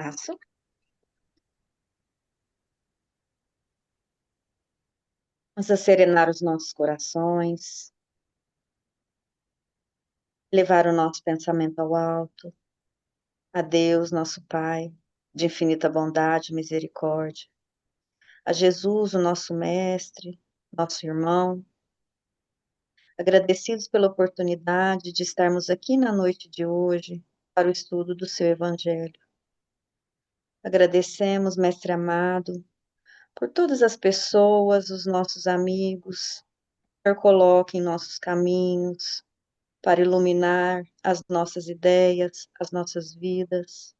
Faço. Vamos serenar os nossos corações, levar o nosso pensamento ao alto, a Deus, nosso Pai, de infinita bondade e misericórdia, a Jesus, o nosso Mestre, nosso irmão, agradecidos pela oportunidade de estarmos aqui na noite de hoje para o estudo do seu Evangelho. Agradecemos, Mestre amado, por todas as pessoas, os nossos amigos, que o Senhor coloque em nossos caminhos, para iluminar as nossas ideias, as nossas vidas.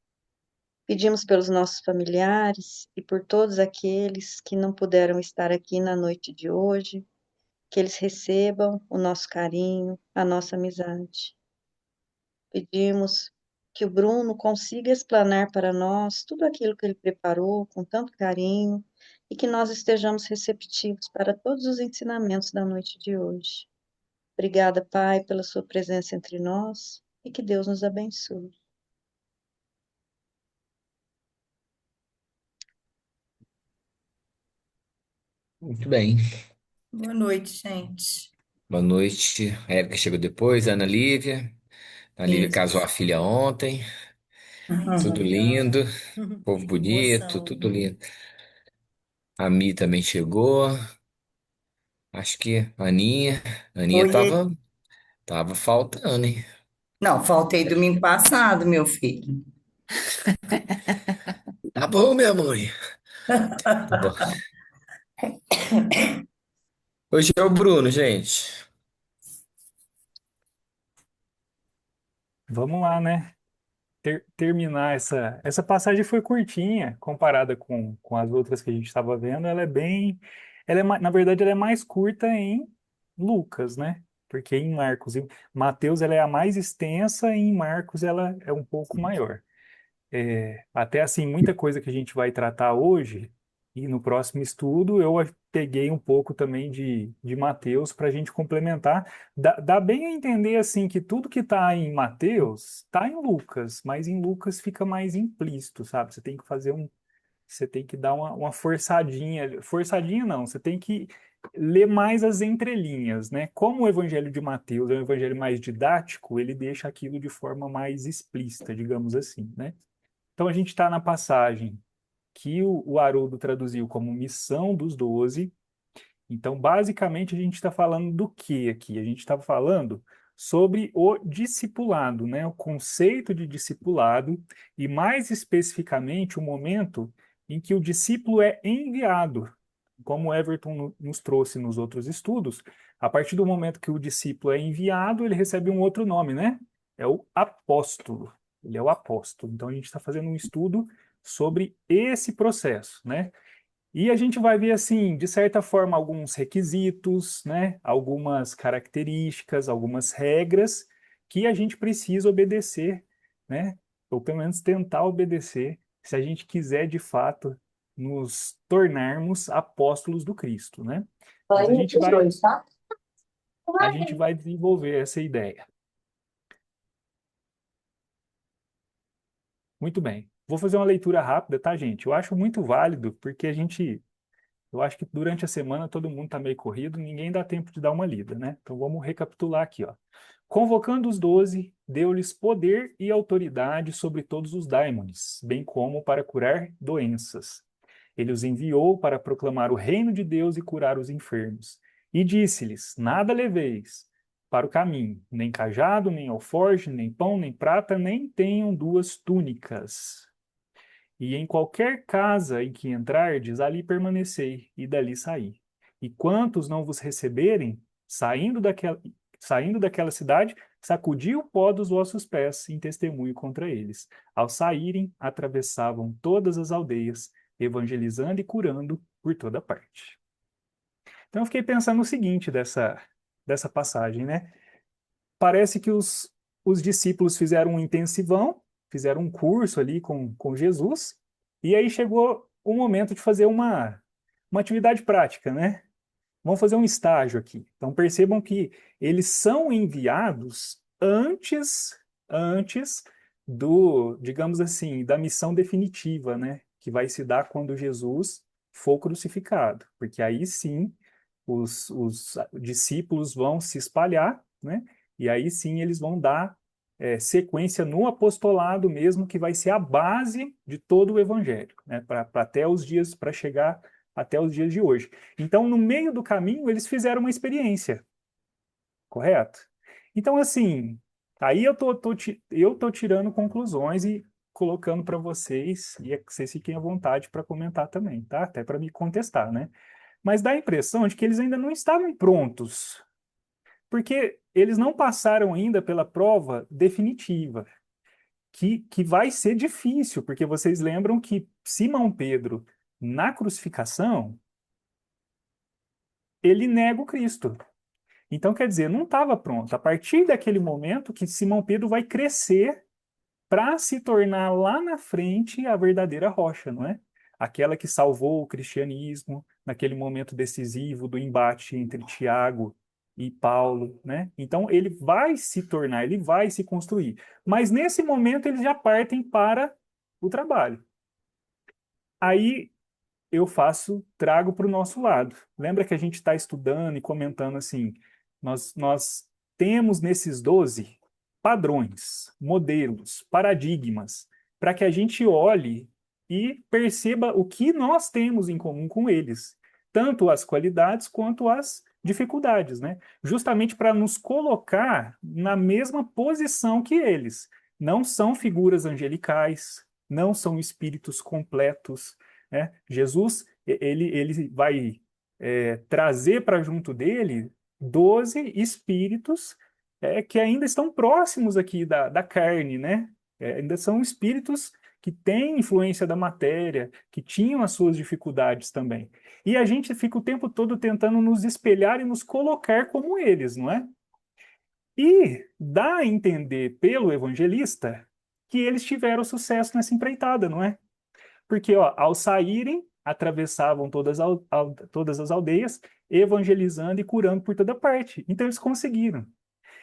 Pedimos pelos nossos familiares e por todos aqueles que não puderam estar aqui na noite de hoje, que eles recebam o nosso carinho, a nossa amizade. Pedimos que o Bruno consiga explanar para nós tudo aquilo que ele preparou com tanto carinho e que nós estejamos receptivos para todos os ensinamentos da noite de hoje. Obrigada, Pai, pela sua presença entre nós e que Deus nos abençoe. Muito bem. Boa noite, gente. Boa noite. A Érica chegou depois, a Ana Lívia. A Ana Lívia casou Isso. a filha ontem. Tudo Uhum. lindo. Povo bonito, Emoção. tudo lindo. A Mi também chegou. Acho que a Aninha. A Aninha Oi. tava faltando, hein? Não, faltei domingo passado, meu filho. Tá bom, minha mãe. Tá bom. Hoje é o Bruno, gente. Vamos lá, né? Terminar essa passagem foi curtinha comparada com as outras que a gente estava vendo. Ela é bem, na verdade, ela é mais curta em Lucas, né? Porque em Marcos e Mateus ela é a mais extensa e em Marcos ela é um pouco maior. Até assim, muita coisa que a gente vai tratar hoje e no próximo estudo, eu peguei um pouco também de Mateus para a gente complementar. Dá bem a entender assim que tudo que está em Mateus está em Lucas, mas em Lucas fica mais implícito, sabe? Você tem que dar uma forçadinha, forçadinha não, você tem que ler mais as entrelinhas, né? Como o Evangelho de Mateus é um evangelho mais didático, ele deixa aquilo de forma mais explícita, digamos assim, né? Então a gente está na passagem que o Haroldo traduziu como missão dos 12. Então, basicamente, a gente está falando do que aqui? A gente está falando sobre o discipulado, né? O conceito de discipulado e, mais especificamente, o momento em que o discípulo é enviado. Como o Everton nos trouxe nos outros estudos, a partir do momento que o discípulo é enviado, ele recebe um outro nome, né? É o apóstolo. Ele é o apóstolo. Então, a gente está fazendo um estudo sobre esse processo, né? E a gente vai ver, assim, de certa forma, alguns requisitos, né? Algumas características, algumas regras que a gente precisa obedecer, né? Ou pelo menos tentar obedecer, se a gente quiser, de fato, nos tornarmos apóstolos do Cristo, né? Mas Banho dos dois, tá? a gente vai desenvolver essa ideia. Muito bem. Vou fazer uma leitura rápida, tá, gente? Eu acho muito válido, porque eu acho que durante a semana todo mundo está meio corrido, ninguém dá tempo de dar uma lida, né? Então vamos recapitular aqui, ó. Convocando os 12, deu-lhes poder e autoridade sobre todos os daimones, bem como para curar doenças. Ele os enviou para proclamar o reino de Deus e curar os enfermos. E disse-lhes: Nada leveis para o caminho, nem cajado, nem alforje, nem pão, nem prata, nem tenham duas túnicas. E em qualquer casa em que entrardes, ali permanecei, e dali saí. E quantos não vos receberem, saindo daquela cidade, sacudi o pó dos vossos pés em testemunho contra eles. Ao saírem, atravessavam todas as aldeias, evangelizando e curando por toda parte. Então eu fiquei pensando no seguinte dessa passagem, né? Parece que os discípulos fizeram um intensivão, fizeram um curso ali com Jesus, e aí chegou o momento de fazer uma atividade prática, né? Vamos fazer um estágio aqui. Então percebam que eles são enviados antes digamos assim, da missão definitiva, né? Que vai se dar quando Jesus for crucificado. Porque aí sim os discípulos vão se espalhar, né? E aí sim eles vão dar sequência no apostolado mesmo, que vai ser a base de todo o evangelho, né? Para chegar até os dias de hoje. Então, no meio do caminho, eles fizeram uma experiência, correto? Então, assim, aí eu tô tirando conclusões e colocando para vocês, e que vocês fiquem à vontade para comentar também, tá? Até para me contestar, né? Mas dá a impressão de que eles ainda não estavam prontos, porque eles não passaram ainda pela prova definitiva, que vai ser difícil, porque vocês lembram que Simão Pedro, na crucificação, ele nega o Cristo. Então, quer dizer, não estava pronto. A partir daquele momento que Simão Pedro vai crescer para se tornar lá na frente a verdadeira rocha, não é? Aquela que salvou o cristianismo naquele momento decisivo do embate entre Tiago e Paulo, né? Então ele vai se tornar, ele vai se construir. Mas nesse momento eles já partem para o trabalho. Aí eu trago para o nosso lado. Lembra que a gente está estudando e comentando assim, nós temos nesses 12 padrões, modelos, paradigmas, para que a gente olhe e perceba o que nós temos em comum com eles, tanto as qualidades quanto as dificuldades, né? Justamente para nos colocar na mesma posição que eles. Não são figuras angelicais, não são espíritos completos, né? Jesus, ele vai trazer para junto dele 12 espíritos que ainda estão próximos aqui da carne, né? Ainda são espíritos que têm influência da matéria, que tinham as suas dificuldades também. E a gente fica o tempo todo tentando nos espelhar e nos colocar como eles, não é? E dá a entender pelo evangelista que eles tiveram sucesso nessa empreitada, não é? Porque, ó, ao saírem, atravessavam todas as aldeias, evangelizando e curando por toda parte. Então, eles conseguiram.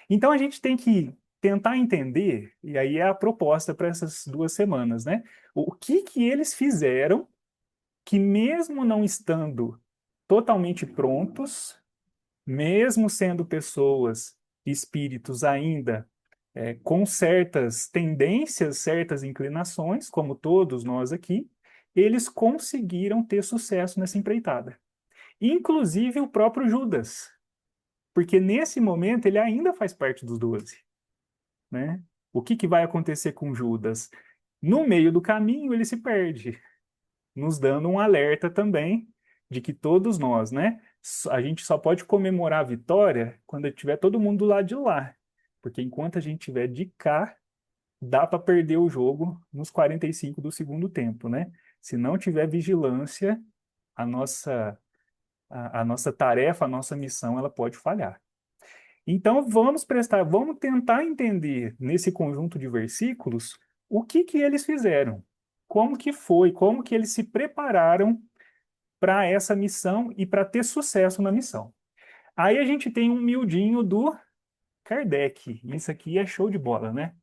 Então, a gente tem que tentar entender, e aí é a proposta para essas 2 semanas, né? O que que eles fizeram que, mesmo não estando totalmente prontos, mesmo sendo pessoas, espíritos ainda com certas tendências, certas inclinações, como todos nós aqui, eles conseguiram ter sucesso nessa empreitada. Inclusive o próprio Judas, porque nesse momento ele ainda faz parte dos 12, né? O que que vai acontecer com Judas? No meio do caminho ele se perde, nos dando um alerta também de que todos nós, né? A gente só pode comemorar a vitória quando tiver todo mundo do lado de lá. Porque enquanto a gente estiver de cá, dá para perder o jogo nos 45 do segundo tempo, né? Se não tiver vigilância, a nossa, a nossa tarefa, a nossa missão, ela pode falhar. Então vamos tentar entender nesse conjunto de versículos o que que eles fizeram, como que foi, como que eles se prepararam para essa missão e para ter sucesso na missão. Aí a gente tem um miudinho do Kardec. Isso aqui é show de bola, né?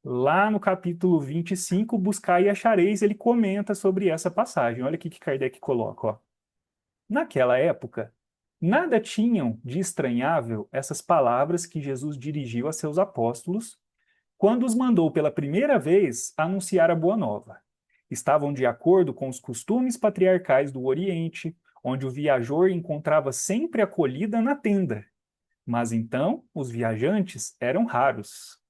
Lá no capítulo 25, Buscai e achareis, ele comenta sobre essa passagem. Olha o que Kardec coloca, ó. Naquela época, nada tinham de estranhável essas palavras que Jesus dirigiu a seus apóstolos quando os mandou pela primeira vez anunciar a Boa Nova. Estavam de acordo com os costumes patriarcais do Oriente, onde o viajor encontrava sempre acolhida na tenda. Mas então os viajantes eram raros.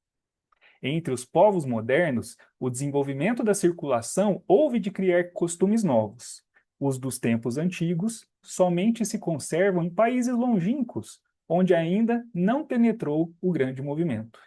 Entre os povos modernos, o desenvolvimento da circulação houve de criar costumes novos. Os dos tempos antigos somente se conservam em países longínquos, onde ainda não penetrou o grande movimento.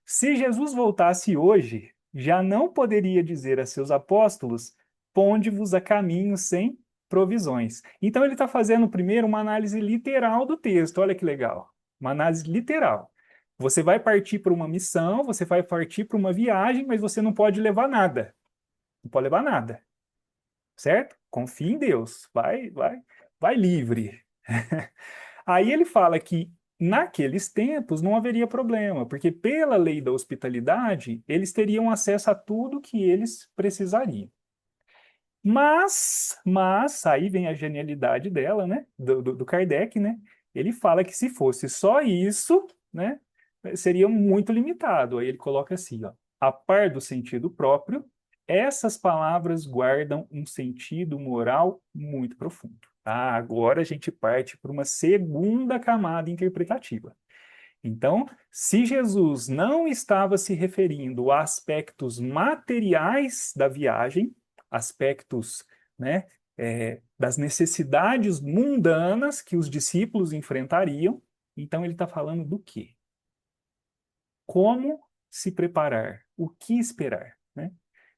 Se Jesus voltasse hoje, já não poderia dizer a seus apóstolos: ponde-vos a caminho sem provisões. Então ele está fazendo primeiro uma análise literal do texto. Olha que legal. Uma análise literal. Você vai partir para uma missão, você vai partir para uma viagem, mas você não pode levar nada. Não pode levar nada. Certo? Confie em Deus. Vai livre. Aí ele fala que naqueles tempos não haveria problema, porque pela lei da hospitalidade, eles teriam acesso a tudo que eles precisariam. Mas, aí vem a genialidade dela, né? Do Kardec, né? Ele fala que se fosse só isso, né? Seria muito limitado. Aí ele coloca assim, ó. A par do sentido próprio, essas palavras guardam um sentido moral muito profundo. Tá? Agora a gente parte para uma segunda camada interpretativa. Então, se Jesus não estava se referindo a aspectos materiais da viagem, aspectos, né, das necessidades mundanas que os discípulos enfrentariam, então ele está falando do quê? Como se preparar? O que esperar? Né?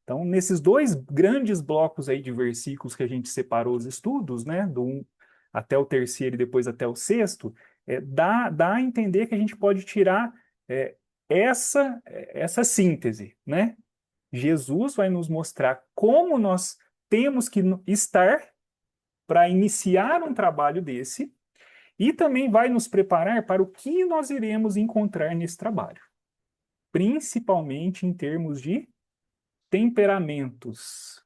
Então, nesses dois grandes blocos aí de versículos que a gente separou os estudos, né, do 1 até o terceiro e depois até o sexto, dá a entender que a gente pode tirar essa síntese, né? Jesus vai nos mostrar como nós temos que estar para iniciar um trabalho desse e também vai nos preparar para o que nós iremos encontrar nesse trabalho, principalmente em termos de temperamentos,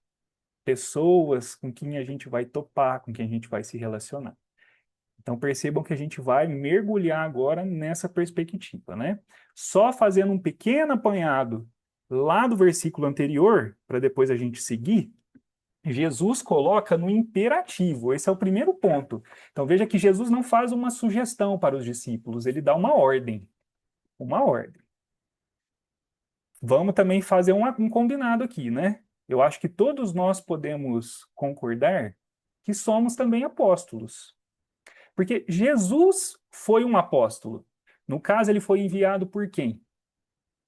pessoas com quem a gente vai topar, com quem a gente vai se relacionar. Então percebam que a gente vai mergulhar agora nessa perspectiva, né? Só fazendo um pequeno apanhado lá do versículo anterior, para depois a gente seguir, Jesus coloca no imperativo. Esse é o primeiro ponto. Então veja que Jesus não faz uma sugestão para os discípulos, ele dá uma ordem. Uma ordem. Vamos também fazer um combinado aqui, né? Eu acho que todos nós podemos concordar que somos também apóstolos. Porque Jesus foi um apóstolo. No caso, ele foi enviado por quem?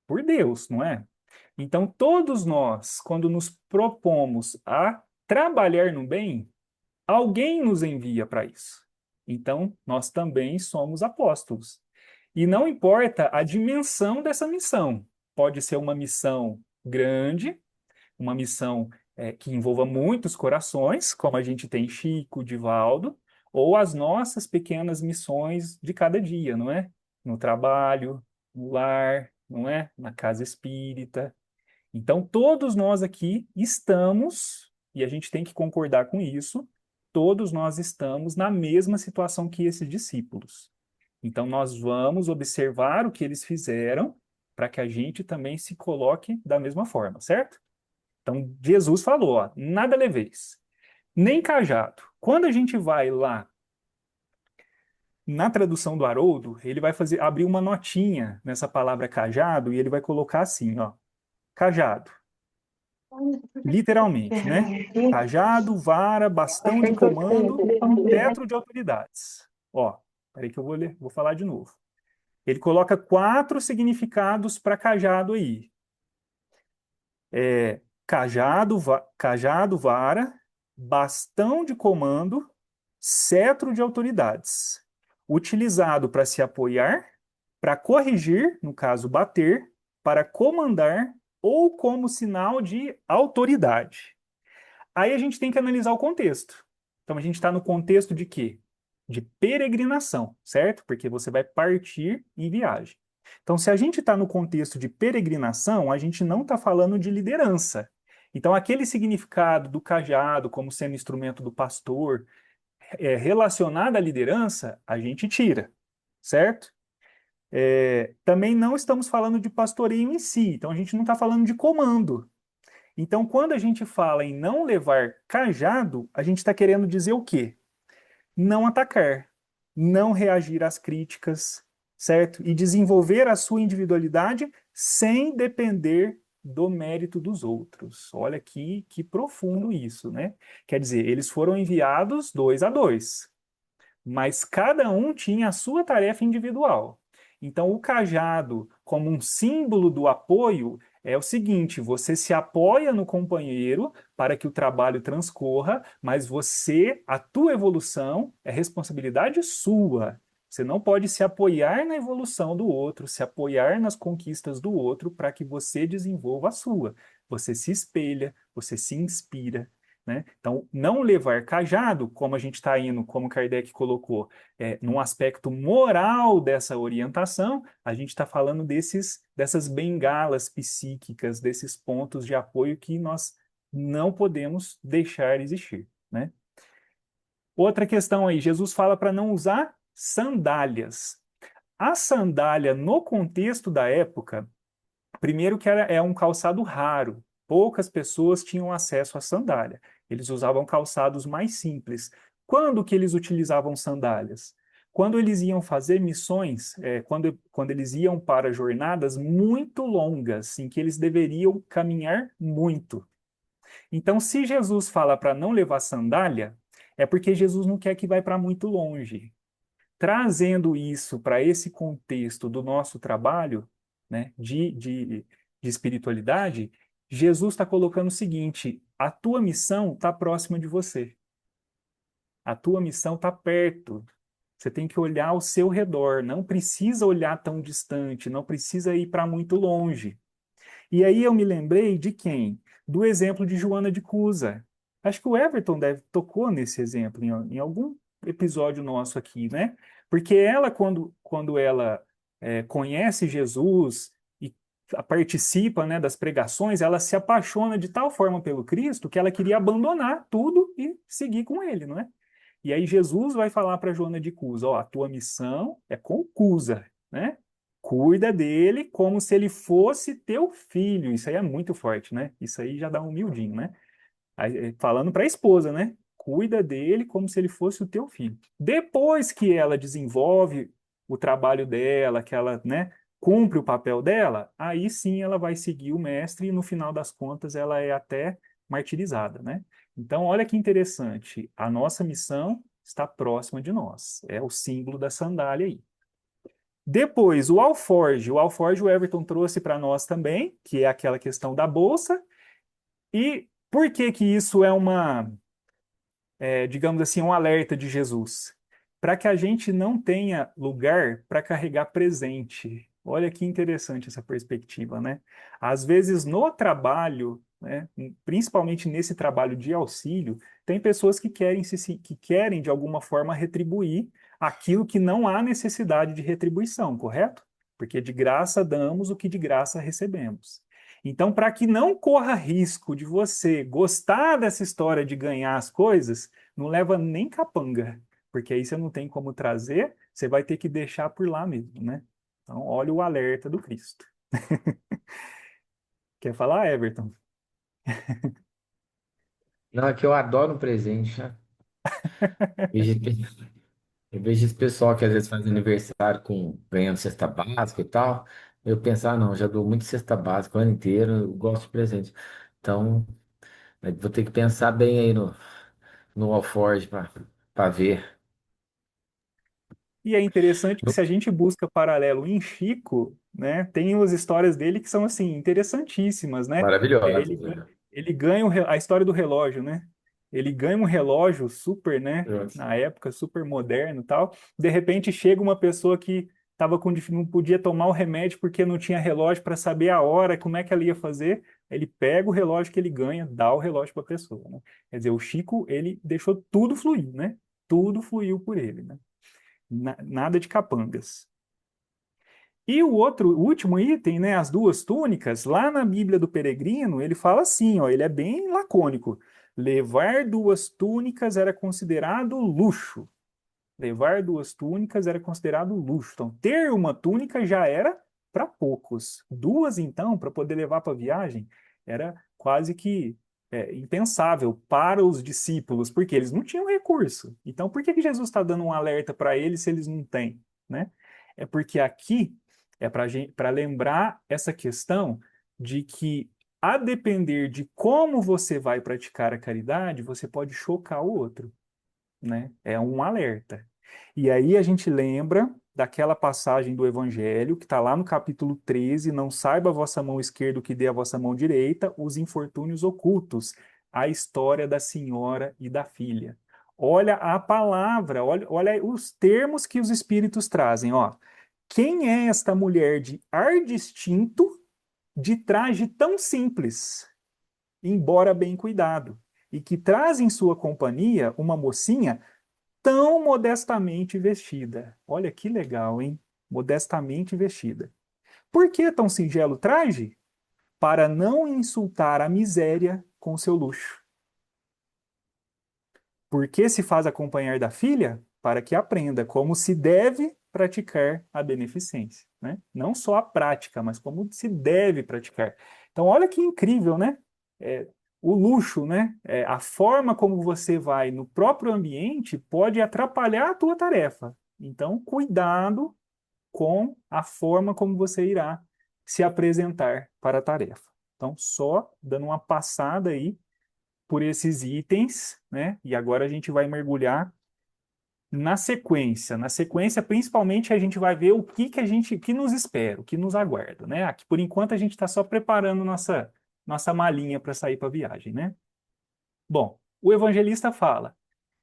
Por Deus, não é? Então, todos nós, quando nos propomos a trabalhar no bem, alguém nos envia para isso. Então, nós também somos apóstolos. E não importa a dimensão dessa missão. Pode ser uma missão grande, uma missão que envolva muitos corações, como a gente tem Chico, Divaldo, ou as nossas pequenas missões de cada dia, não é? No trabalho, no lar, não é? Na casa espírita. Então, todos nós aqui estamos, e a gente tem que concordar com isso, todos nós estamos na mesma situação que esses discípulos. Então, nós vamos observar o que eles fizeram para que a gente também se coloque da mesma forma, certo? Então, Jesus falou, ó, nada leveis, nem cajado. Quando a gente vai lá na tradução do Haroldo, ele vai abrir uma notinha nessa palavra cajado e ele vai colocar assim, ó, cajado, literalmente, né? Cajado, vara, bastão de comando, cetro de autoridades. Ó, peraí que eu vou ler, vou falar de novo. Ele coloca 4 significados para cajado aí. Cajado, vara, bastão de comando, cetro de autoridades. Utilizado para se apoiar, para corrigir, no caso bater, para comandar ou como sinal de autoridade. Aí a gente tem que analisar o contexto. Então a gente está no contexto de quê? De peregrinação, certo? Porque você vai partir em viagem. Então, se a gente está no contexto de peregrinação, a gente não está falando de liderança. Então, aquele significado do cajado como sendo instrumento do pastor, relacionado à liderança, a gente tira, certo? Também não estamos falando de pastoreio em si, então a gente não está falando de comando. Então, quando a gente fala em não levar cajado, a gente está querendo dizer o quê? Não atacar, não reagir às críticas, certo? E desenvolver a sua individualidade sem depender do mérito dos outros. Olha que profundo isso, né? Quer dizer, eles foram enviados 2 a 2, mas cada um tinha a sua tarefa individual. Então, o cajado, como um símbolo do apoio, é o seguinte: você se apoia no companheiro para que o trabalho transcorra, mas a tua evolução é responsabilidade sua. Você não pode se apoiar na evolução do outro, se apoiar nas conquistas do outro para que você desenvolva a sua. Você se espelha, você se inspira. né? Então, não levar cajado, como a gente está indo, como Kardec colocou, num aspecto moral dessa orientação, a gente está falando dessas bengalas psíquicas, desses pontos de apoio que nós não podemos deixar existir, né? Outra questão aí, Jesus fala para não usar sandálias. A sandália, no contexto da época, primeiro que é um calçado raro. Poucas pessoas tinham acesso à sandália. Eles usavam calçados mais simples. Quando que eles utilizavam sandálias? Quando eles iam fazer missões, quando eles iam para jornadas muito longas, em que eles deveriam caminhar muito. Então, se Jesus fala para não levar sandália, é porque Jesus não quer que vá para muito longe. Trazendo isso para esse contexto do nosso trabalho, né, de espiritualidade, Jesus está colocando o seguinte: a tua missão está próxima de você, a tua missão está perto. Você tem que olhar ao seu redor, não precisa olhar tão distante, não precisa ir para muito longe. E aí eu me lembrei de quem? Do exemplo de Joana de Cusa. Acho que o Everton tocou nesse exemplo em algum episódio nosso aqui, né? Porque ela, quando ela conhece Jesus e participa, né, das pregações, ela se apaixona de tal forma pelo Cristo que ela queria abandonar tudo e seguir com ele, não é? E aí Jesus vai falar para Joana de Cusa, ó, a tua missão é com Cusa, né? Cuida dele como se ele fosse teu filho. Isso aí é muito forte, né? Isso aí já dá um humildinho, né? Falando para a esposa, né? Cuida dele como se ele fosse o teu filho. Depois que ela desenvolve o trabalho dela, que ela, né, cumpre o papel dela, aí sim ela vai seguir o mestre e no final das contas ela é até martirizada, né? Então, olha que interessante. A nossa missão está próxima de nós. É o símbolo da sandália aí. Depois, o alforge. O alforge o Everton trouxe para nós também, que é aquela questão da bolsa. E por que que isso é digamos assim, um alerta de Jesus? Para que a gente não tenha lugar para carregar presente. Olha que interessante essa perspectiva, né? Às vezes no trabalho, né, principalmente nesse trabalho de auxílio, tem pessoas que querem de alguma forma retribuir aquilo que não há necessidade de retribuição, correto? Porque de graça damos o que de graça recebemos. Então, para que não corra risco de você gostar dessa história de ganhar as coisas, não leva nem capanga, porque aí você não tem como trazer, você vai ter que deixar por lá mesmo, né? Então, olha o alerta do Cristo. Quer falar, Everton? Não, é que eu adoro um presente, né? Vejo- Eu vejo esse pessoal que às vezes faz aniversário ganhando cesta básica e tal. Eu penso, ah, não, já dou muito cesta básica o ano inteiro, eu gosto de presente. Então, vou ter que pensar bem aí no Alforge para ver. E é interessante que No- se a gente busca paralelo em Chico, né, tem as histórias dele que são assim interessantíssimas, né? É, Maravilhoso. Ele, ele ganha a história do relógio, né? Ele ganha um relógio super, né? Na época super moderno, e tal. De repente chega uma pessoa que não podia tomar o remédio porque não tinha relógio para saber a hora, como é que ela ia fazer. Ele pega o relógio que ele ganha, dá o relógio para a pessoa, né? Quer dizer, o Chico ele deixou tudo fluir, né? Tudo fluiu por ele, né? Nada de capangas. E o último item, né, as duas túnicas, lá na Bíblia do Peregrino, ele fala assim, ó, ele é bem lacônico. Levar duas túnicas era considerado luxo. Levar duas túnicas era considerado luxo. Então, ter uma túnica já era para poucos. Duas, então, para poder levar para viagem, era quase que impensável para os discípulos, porque eles não tinham recurso. Então, por que que Jesus está dando um alerta para eles se eles não têm, né? É porque aqui é para lembrar essa questão de que, a depender de como você vai praticar a caridade, você pode chocar o outro, né? É um alerta. E aí a gente lembra daquela passagem do Evangelho que está lá no capítulo 13, não saiba a vossa mão esquerda o que dê a vossa mão direita, os infortúnios ocultos, a história da senhora e da filha. Olha a palavra, olha os termos que os espíritos trazem, ó. Quem é esta mulher de ar distinto, de traje tão simples, embora bem cuidado? e que traz em sua companhia uma mocinha tão modestamente vestida. Olha que legal, hein? Modestamente vestida. Por que tão singelo traje? Para não insultar a miséria com seu luxo. Por que se faz acompanhar da filha? Para que aprenda como se deve praticar a beneficência, né? Não só a prática, mas como se deve praticar. Então, olha que incrível, né? É, o luxo, né? A forma como você vai no próprio ambiente pode atrapalhar a tua tarefa. Então, cuidado com a forma como você irá se apresentar para a tarefa. Então, só dando uma passada aí por esses itens, né? E agora a gente vai mergulhar na sequência. Na sequência, principalmente, a gente vai ver o que nos espera, o que nos aguarda, né? Aqui, por enquanto, a gente está só preparando nossa malinha para sair para a viagem, né? Bom, o evangelista fala: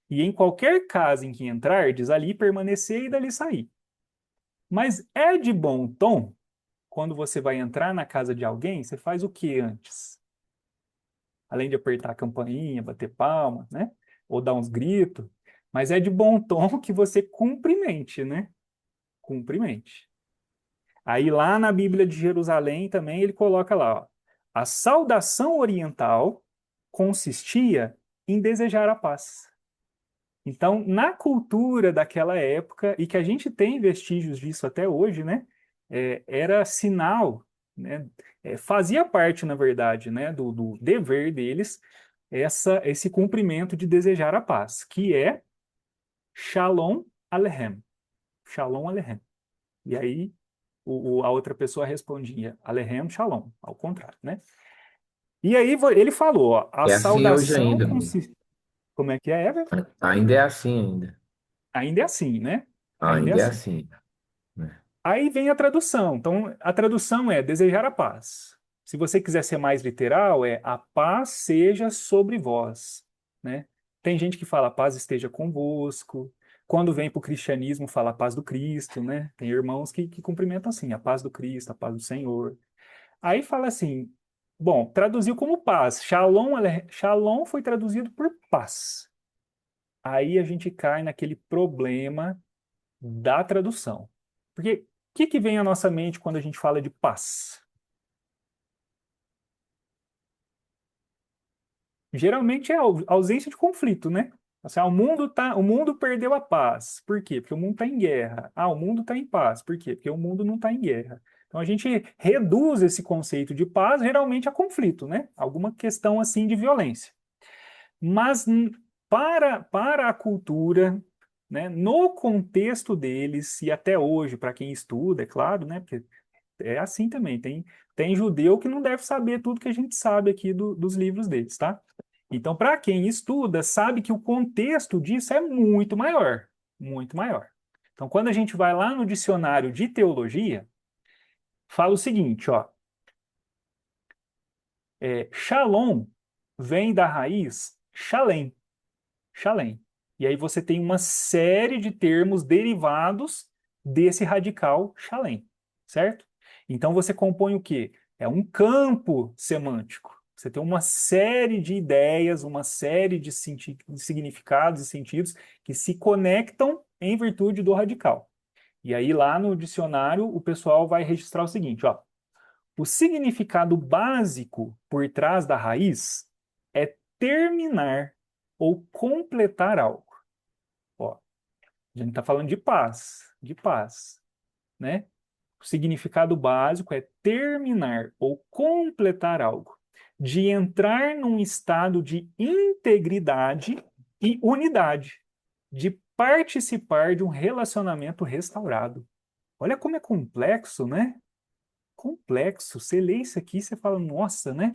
e em qualquer casa em que entrardes, ali permanecer e dali sair. Mas é de bom tom, quando você vai entrar na casa de alguém, você faz o que antes? Além de apertar a campainha, bater palma, né? Ou dar uns gritos. Mas é de bom tom que você cumprimente, né? Cumprimente. Aí lá na Bíblia de Jerusalém também ele coloca lá, ó, a saudação oriental consistia em desejar a paz. Então, na cultura daquela época, e que a gente tem vestígios disso até hoje, né? Era sinal, né? Fazia parte, na verdade, né, do dever deles esse cumprimento de desejar a paz, que é Shalom Aleichem. Shalom Aleichem. E aí a outra pessoa respondia Aleichem Shalom, ao contrário, né? E aí ele falou, ó, a É assim hoje saudação ainda, mano. consiste... Como é que é, Ever? Ainda é assim ainda. Ainda é assim, né? Ainda é Ainda é assim. assim, né? Aí vem a tradução. Então, a tradução é desejar a paz. Se você quiser ser mais literal, é a paz seja sobre vós, né? Tem gente que fala a paz esteja convosco. Quando vem para o cristianismo, fala a paz do Cristo, né? Tem irmãos que cumprimentam assim, a paz do Cristo, a paz do Senhor. Aí fala assim, bom, traduziu como paz. Shalom, shalom foi traduzido por paz. Aí a gente cai naquele problema da tradução. Porque o que vem à nossa mente quando a gente fala de paz? Geralmente é a ausência de conflito, né? Assim, o mundo perdeu a paz. Por quê? Porque o mundo está em guerra. Ah, o mundo está em paz. Por quê? Porque o mundo não está em guerra. Então a gente reduz esse conceito de paz geralmente a conflito, né? Alguma questão assim de violência. Mas para a cultura, né, no contexto deles, e até hoje, para quem estuda, é claro, né? Porque é assim também. Tem judeu que não deve saber tudo que a gente sabe aqui dos livros deles, tá? Então, para quem estuda, sabe que o contexto disso é muito maior. Muito maior. Então, quando a gente vai lá no dicionário de teologia, fala o seguinte, ó. Shalom vem da raiz shalem. Shalem. E aí você tem uma série de termos derivados desse radical shalem, certo? Então você compõe o quê? É um campo semântico. Você tem uma série de ideias, uma série de significados e sentidos que se conectam em virtude do radical. E aí lá no dicionário o pessoal vai registrar o seguinte, ó. O significado básico por trás da raiz é terminar ou completar algo. Ó, a gente está falando de paz, né? O significado básico é terminar ou completar algo, de entrar num estado de integridade e unidade, de participar de um relacionamento restaurado. Olha como é complexo, né? Complexo. Você lê isso aqui, você fala, nossa, né?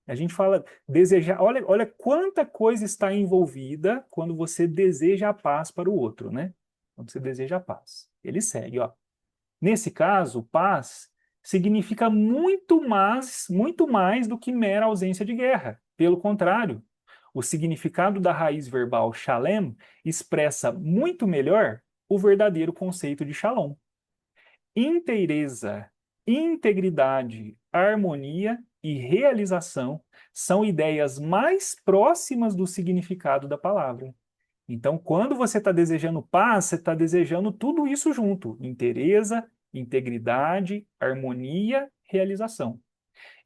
A gente fala desejar. Olha quanta coisa está envolvida quando você deseja a paz para o outro, né? Quando você deseja a paz. Ele segue, ó. Nesse caso, paz significa muito mais do que mera ausência de guerra. Pelo contrário, o significado da raiz verbal shalem expressa muito melhor o verdadeiro conceito de shalom: inteireza, integridade, harmonia e realização são ideias mais próximas do significado da palavra. Então, quando você está desejando paz, você está desejando tudo isso junto: inteireza, integridade, harmonia, realização.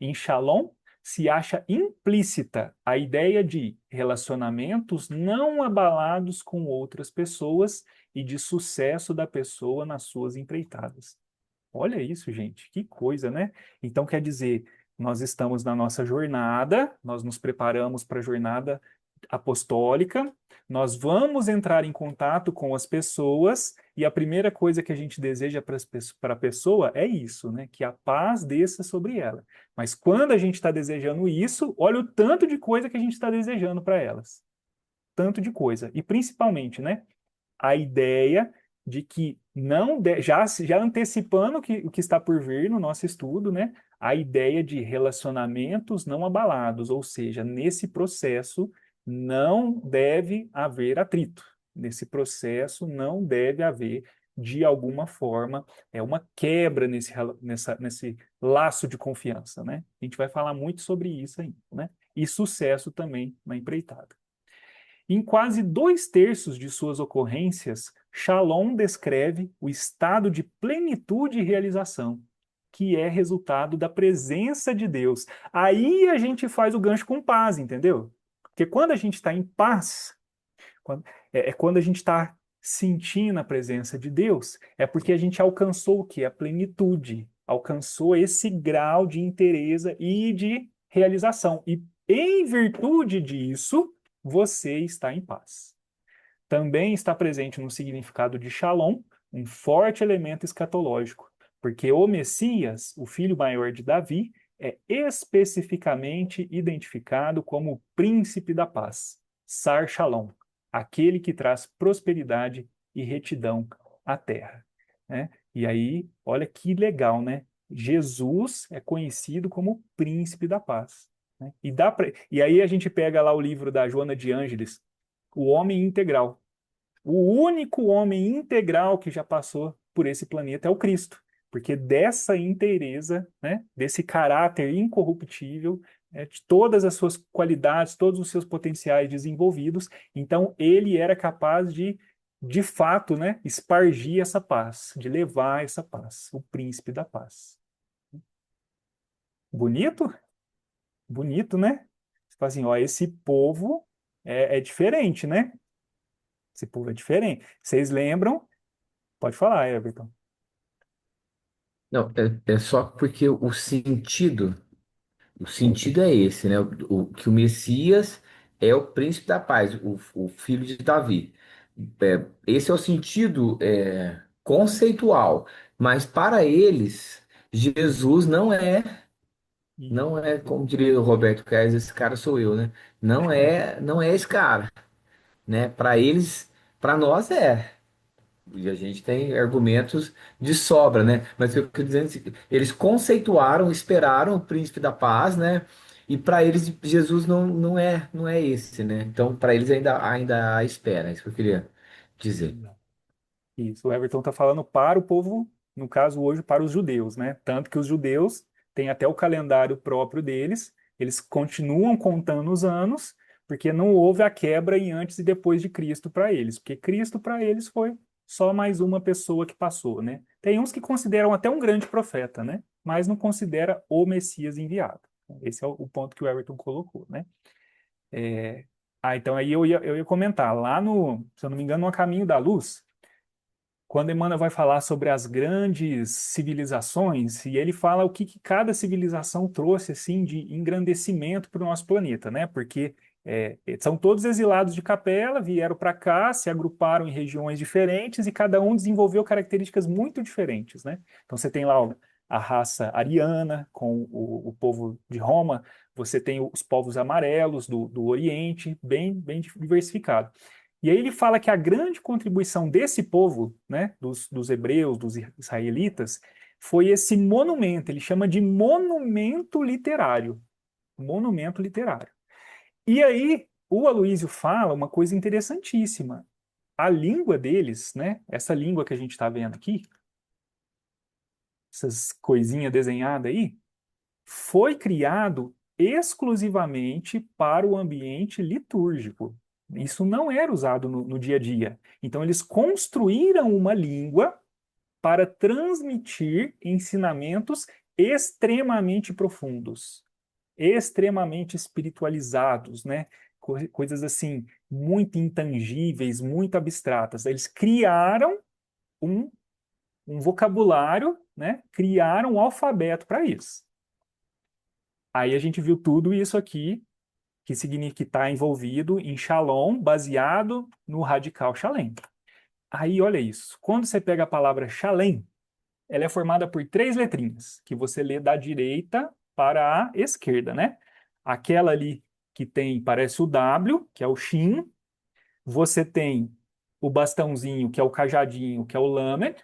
Em Shalom, se acha implícita a ideia de relacionamentos não abalados com outras pessoas e de sucesso da pessoa nas suas empreitadas. Olha isso, gente, que coisa, né? Então, quer dizer, nós estamos na nossa jornada, nós nos preparamos para a jornada apostólica, nós vamos entrar em contato com as pessoas e a primeira coisa que a gente deseja para a pessoa é isso, né? Que a paz desça sobre ela. Mas quando a gente está desejando isso, olha o tanto de coisa que a gente está desejando para elas. Tanto de coisa. E principalmente, né? A ideia de que já antecipando o que está por vir no nosso estudo, né? A ideia de relacionamentos não abalados, ou seja, nesse processo não deve haver atrito. Nesse processo não deve haver, de alguma forma, uma quebra nesse laço de confiança, né? A gente vai falar muito sobre isso ainda, né? E sucesso também na empreitada. Em quase 2/3 de suas ocorrências, Shalom descreve o estado de plenitude e realização, que é resultado da presença de Deus. Aí a gente faz o gancho com paz, entendeu? Porque quando a gente está em paz, quando a gente está sentindo a presença de Deus, é porque a gente alcançou o que? A plenitude, alcançou esse grau de inteireza e de realização. E em virtude disso, você está em paz. Também está presente no significado de Shalom um forte elemento escatológico, porque o Messias, o filho maior de Davi, é especificamente identificado como o príncipe da paz, Sar Shalom, aquele que traz prosperidade e retidão à terra, né? E aí, olha que legal, né? Jesus é conhecido como o príncipe da paz, né? E aí a gente pega lá o livro da Joana de Ângeles, O Homem Integral. O único homem integral que já passou por esse planeta é o Cristo, porque dessa inteireza, né, desse caráter incorruptível, né, de todas as suas qualidades, todos os seus potenciais desenvolvidos, então ele era capaz de fato, né, espargir essa paz, de levar essa paz, o príncipe da paz. Bonito? Bonito, né? Você fala assim, ó, esse povo é diferente, né? Esse povo é diferente. Vocês lembram? Pode falar, Everton. Não, é só porque o sentido é esse, né? Que o Messias é o príncipe da paz, o filho de Davi. Esse é o sentido conceitual, mas para eles, Jesus não é, como diria o Roberto Carlos, esse cara sou eu, né? Não é esse cara, né? Para eles, para nós é. E a gente tem argumentos de sobra, né? Mas eu quero dizer, assim, eles conceituaram, esperaram o príncipe da paz, né? E para eles Jesus não é esse, né? Então para eles ainda há espera, é isso que eu queria dizer. Isso, o Everton está falando para o povo, no caso hoje, para os judeus, né? Tanto que os judeus têm até o calendário próprio deles, eles continuam contando os anos, porque não houve a quebra em antes e depois de Cristo para eles, porque Cristo para eles foi só mais uma pessoa que passou, né? Tem uns que consideram até um grande profeta, né? Mas não considera o Messias enviado. Esse é o ponto que o Everton colocou, né? Então aí eu ia comentar, lá no, se eu não me engano, no A Caminho da Luz, quando Emmanuel vai falar sobre as grandes civilizações, e ele fala o que cada civilização trouxe assim de engrandecimento para o nosso planeta, né? Porque são todos exilados de Capela, vieram para cá, se agruparam em regiões diferentes e cada um desenvolveu características muito diferentes, né? Então você tem lá a raça ariana com o povo de Roma, você tem os povos amarelos do Oriente, bem diversificado. E aí ele fala que a grande contribuição desse povo, né, dos hebreus, dos israelitas, foi esse monumento, ele chama de monumento literário. Monumento literário. E aí o Aloísio fala uma coisa interessantíssima. A língua deles, né, essa língua que a gente está vendo aqui, essas coisinhas desenhadas aí, foi criado exclusivamente para o ambiente litúrgico. Isso não era usado no dia a dia. Então, eles construíram uma língua para transmitir ensinamentos extremamente profundos, extremamente espiritualizados, né? Coisas assim, muito intangíveis, muito abstratas. Eles criaram um, um vocabulário, né? Criaram um alfabeto para isso. Aí a gente viu tudo isso aqui, que significa que está envolvido em Shalom, baseado no radical Shalem. Aí, olha isso. Quando você pega a palavra Shalem, ela é formada por 3 letrinhas, que você lê da direita para a esquerda, né? Aquela ali que tem, parece o W, que é o Shin. Você tem o bastãozinho, que é o cajadinho, que é o Lamed.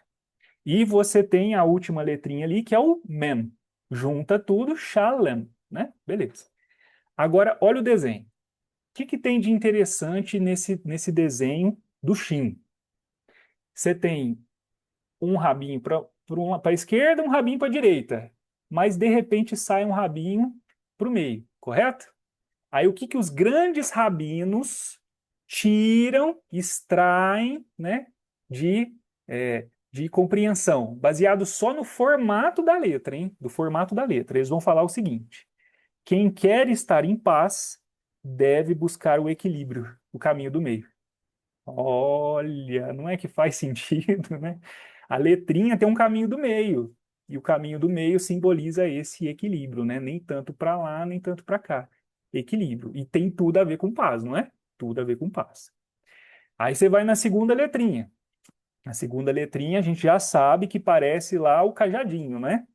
E você tem a última letrinha ali, que é o Mem. Junta tudo, Shalem, né? Beleza. Agora, olha o desenho. O que tem de interessante nesse desenho do Shin? Você tem um rabinho para a esquerda, um rabinho para a direita. Mas de repente sai um rabinho para o meio, correto? Aí o que os grandes rabinos tiram, extraem, né, de compreensão, baseado só no formato da letra, hein? Do formato da letra. Eles vão falar o seguinte: quem quer estar em paz deve buscar o equilíbrio, o caminho do meio. Olha, não é que faz sentido, né? A letrinha tem um caminho do meio, e o caminho do meio simboliza esse equilíbrio, né? Nem tanto para lá, nem tanto para cá. Equilíbrio. E tem tudo a ver com paz, não é? Tudo a ver com paz. Aí você vai na segunda letrinha. Na segunda letrinha a gente já sabe que parece lá o cajadinho, né?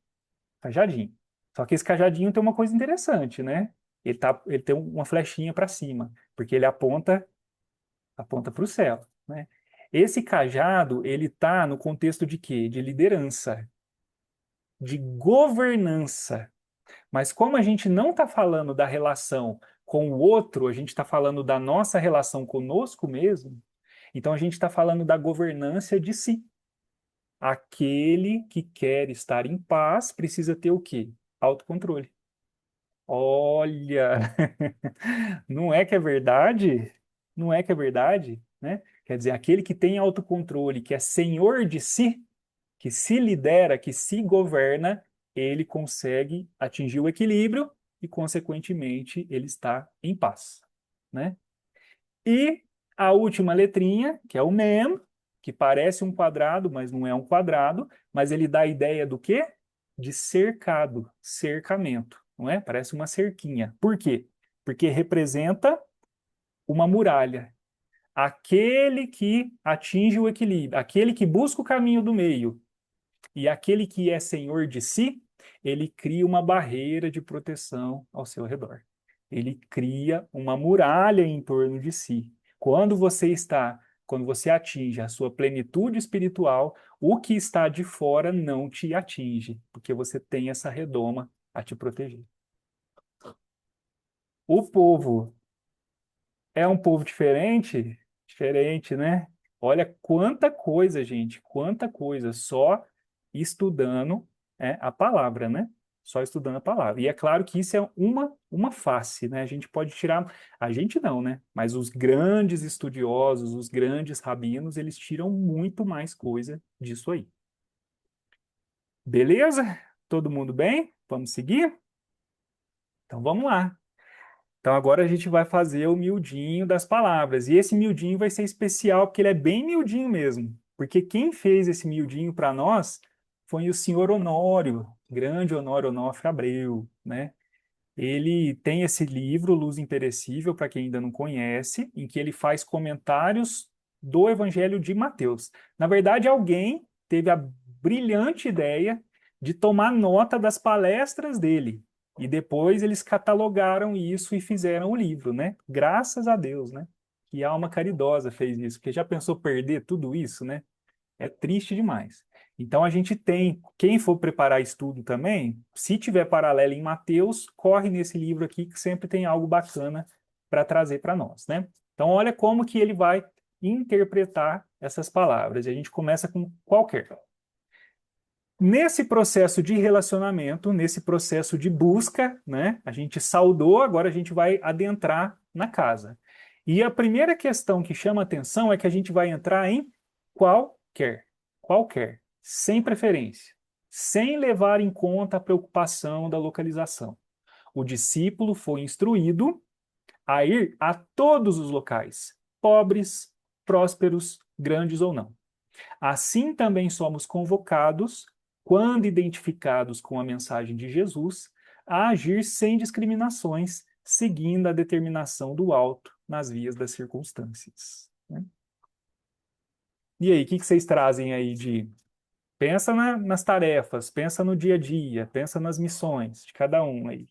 Cajadinho. Só que esse cajadinho tem uma coisa interessante, né? Ele tem uma flechinha para cima, porque ele aponta para o céu, né? Esse cajado, ele está no contexto de quê? De liderança, de governança. Mas como a gente não está falando da relação com o outro, a gente está falando da nossa relação conosco mesmo, então a gente está falando da governança de si. Aquele que quer estar em paz precisa ter o quê? Autocontrole. Olha, não é que é verdade? Não é que é verdade, né? Quer dizer, aquele que tem autocontrole, que é senhor de si, que se lidera, que se governa, ele consegue atingir o equilíbrio e, consequentemente, ele está em paz, né? E a última letrinha, que é o mem, que parece um quadrado, mas não é um quadrado, mas ele dá a ideia do quê? De cercado, cercamento, não é? Parece uma cerquinha. Por quê? Porque representa uma muralha. Aquele que atinge o equilíbrio, aquele que busca o caminho do meio e aquele que é senhor de si, ele cria uma barreira de proteção ao seu redor. Ele cria uma muralha em torno de si. Quando você atinge a sua plenitude espiritual, o que está de fora não te atinge, porque você tem essa redoma a te proteger. O povo é um povo diferente? Diferente, né? Olha quanta coisa, gente, quanta coisa, só estudando a palavra, né? Só estudando a palavra. E é claro que isso é uma face, né? A gente pode tirar, a gente não, né? Mas os grandes estudiosos, os grandes rabinos, eles tiram muito mais coisa disso aí. Beleza? Todo mundo bem? Vamos seguir? Então vamos lá. Então agora a gente vai fazer o miudinho das palavras. E esse miudinho vai ser especial porque ele é bem miudinho mesmo. Porque quem fez esse miudinho para nós foi o senhor Honório, grande Honório Onofre Abreu, né? Ele tem esse livro, Luz Imperecível, para quem ainda não conhece, em que ele faz comentários do Evangelho de Mateus. Na verdade, alguém teve a brilhante ideia de tomar nota das palestras dele. E depois eles catalogaram isso e fizeram o livro, né? Graças a Deus, né? Que alma caridosa fez isso, porque já pensou perder tudo isso, né? É triste demais. Então a gente tem, quem for preparar estudo também, se tiver paralelo em Mateus, corre nesse livro aqui que sempre tem algo bacana para trazer para nós, né? Então olha como que ele vai interpretar essas palavras. E a gente começa com qualquer. Nesse processo de relacionamento, nesse processo de busca, né? A gente saudou, agora a gente vai adentrar na casa. E a primeira questão que chama atenção é que a gente vai entrar em qualquer, sem preferência, sem levar em conta a preocupação da localização. O discípulo foi instruído a ir a todos os locais, pobres, prósperos, grandes ou não. Assim também somos convocados, quando identificados com a mensagem de Jesus, a agir sem discriminações, seguindo a determinação do alto nas vias das circunstâncias, né? E aí, o que vocês trazem aí de... Pensa nas tarefas, pensa no dia a dia, pensa nas missões de cada um aí.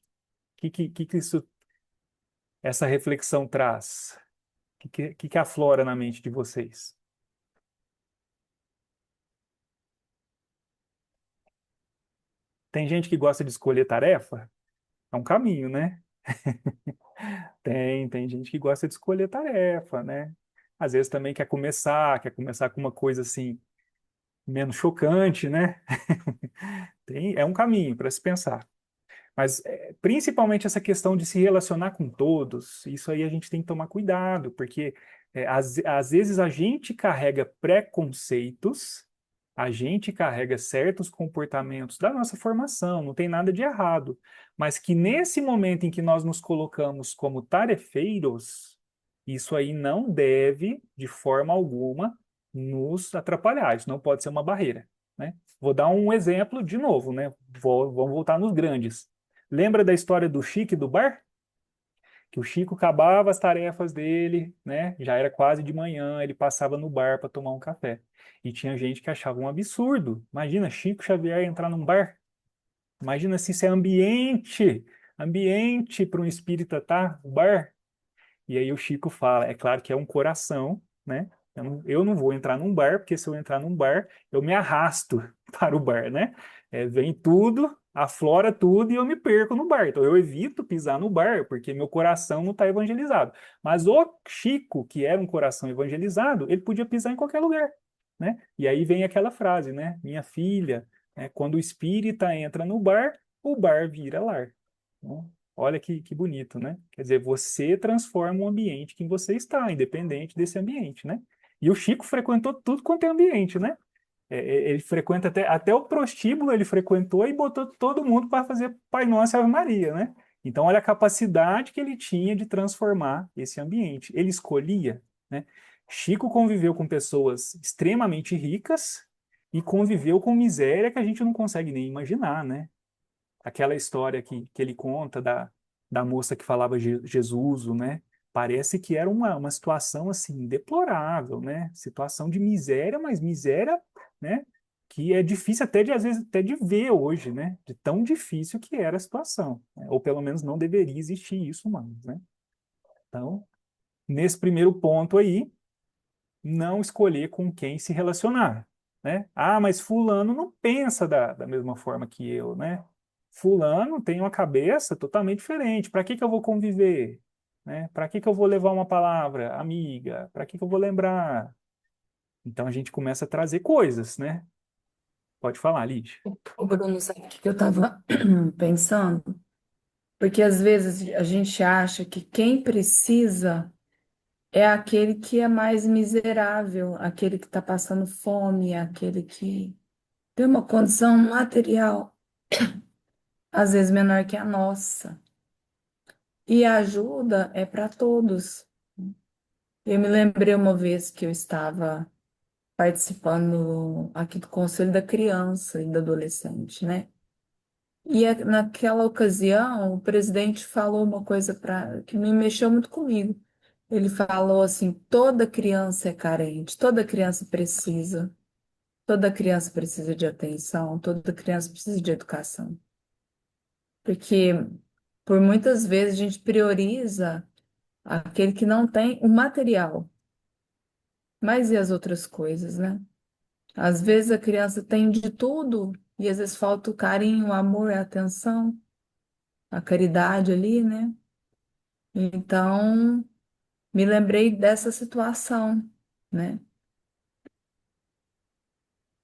Essa reflexão traz? O que aflora na mente de vocês? Tem gente que gosta de escolher tarefa? É um caminho, né? Tem gente que gosta de escolher tarefa, né? Às vezes também quer começar com uma coisa assim, menos chocante, né? É um caminho para se pensar. Mas principalmente essa questão de se relacionar com todos, isso aí a gente tem que tomar cuidado, porque às vezes a gente carrega preconceitos, a gente carrega certos comportamentos da nossa formação, não tem nada de errado, mas que nesse momento em que nós nos colocamos como tarefeiros, isso aí não deve, de forma alguma, nos atrapalhar, isso não pode ser uma barreira, né? Vou dar um exemplo de novo, né? Vamos voltar nos grandes. Lembra da história do Chico e do bar? Que o Chico acabava as tarefas dele, né? Já era quase de manhã, ele passava no bar para tomar um café. E tinha gente que achava um absurdo. Imagina Chico Xavier entrar num bar. Imagina se isso é ambiente para um espírita, tá? O bar. E aí o Chico fala, é claro que é um coração, né? Eu não vou entrar num bar, porque se eu entrar num bar, eu me arrasto para o bar, né? Vem tudo, aflora tudo e eu me perco no bar. Então eu evito pisar no bar, porque meu coração não está evangelizado. Mas o Chico, que era um coração evangelizado, ele podia pisar em qualquer lugar, né? E aí vem aquela frase, né? Minha filha, quando o espírita entra no bar, o bar vira lar. Né? Olha que bonito, né? Quer dizer, você transforma o ambiente que você está, independente desse ambiente, né? E o Chico frequentou tudo quanto é ambiente, né? Ele frequenta até o prostíbulo, ele frequentou e botou todo mundo para fazer Pai Nosso e Ave Maria, né? Então, olha a capacidade que ele tinha de transformar esse ambiente. Ele escolhia, né? Chico conviveu com pessoas extremamente ricas e conviveu com miséria que a gente não consegue nem imaginar, né? Aquela história que ele conta da moça que falava Jesus, né? Parece que era uma situação assim deplorável, né? Situação de miséria, mas miséria, né? Que é difícil até de às vezes até de ver hoje, né? De tão difícil que era a situação, né? Ou pelo menos não deveria existir isso mais, né? Então, nesse primeiro ponto aí, não escolher com quem se relacionar, né? Ah, mas fulano não pensa da mesma forma que eu, né? Fulano tem uma cabeça totalmente diferente. Para que que eu vou conviver? Né? Para que que eu vou levar uma palavra amiga? Para que que eu vou lembrar? Então a gente começa a trazer coisas, né? Pode falar, Lídia. Ô, Bruno, sabe o que eu estava pensando? Porque às vezes a gente acha que quem precisa é aquele que é mais miserável, aquele que está passando fome, aquele que tem uma condição material, às vezes menor que a nossa. E a ajuda é para todos. Eu me lembrei uma vez que eu estava participando aqui do Conselho da Criança e do Adolescente, né? E naquela ocasião, o presidente falou uma coisa que me mexeu muito comigo. Ele falou assim: toda criança é carente, toda criança precisa de atenção, toda criança precisa de educação. Porque por muitas vezes a gente prioriza aquele que não tem o material, mas e as outras coisas, né? Às vezes a criança tem de tudo e às vezes falta o carinho, o amor, a atenção, a caridade ali, né? Então, me lembrei dessa situação, né?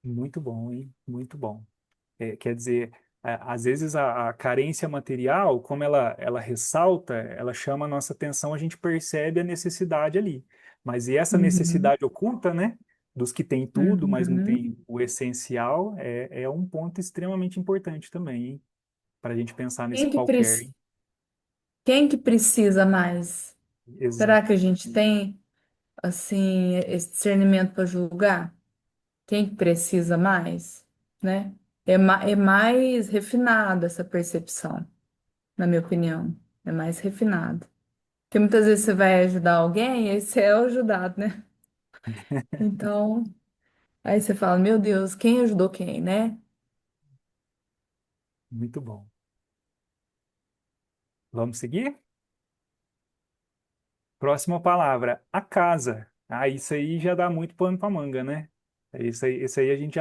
Muito bom, hein? Muito bom. Quer dizer, às vezes a carência material, como ela ressalta, ela chama a nossa atenção, a gente percebe a necessidade ali. Mas e essa Uhum, necessidade oculta, né? Dos que têm tudo, mas não uhum. tem o essencial, é um ponto extremamente importante também, para a gente pensar nesse Quem que, qualquer, hein? quem que precisa mais? Exato. Será que a gente tem, assim, esse discernimento para julgar? Quem que precisa mais, né? É mais refinada essa percepção, na minha opinião. É mais refinado. Porque muitas vezes você vai ajudar alguém e aí você é o ajudado, né? Então, aí você fala, meu Deus, quem ajudou quem, né? Muito bom. Vamos seguir? Próxima palavra, a casa. Ah, isso aí já dá muito pano para manga, né? Isso aí a gente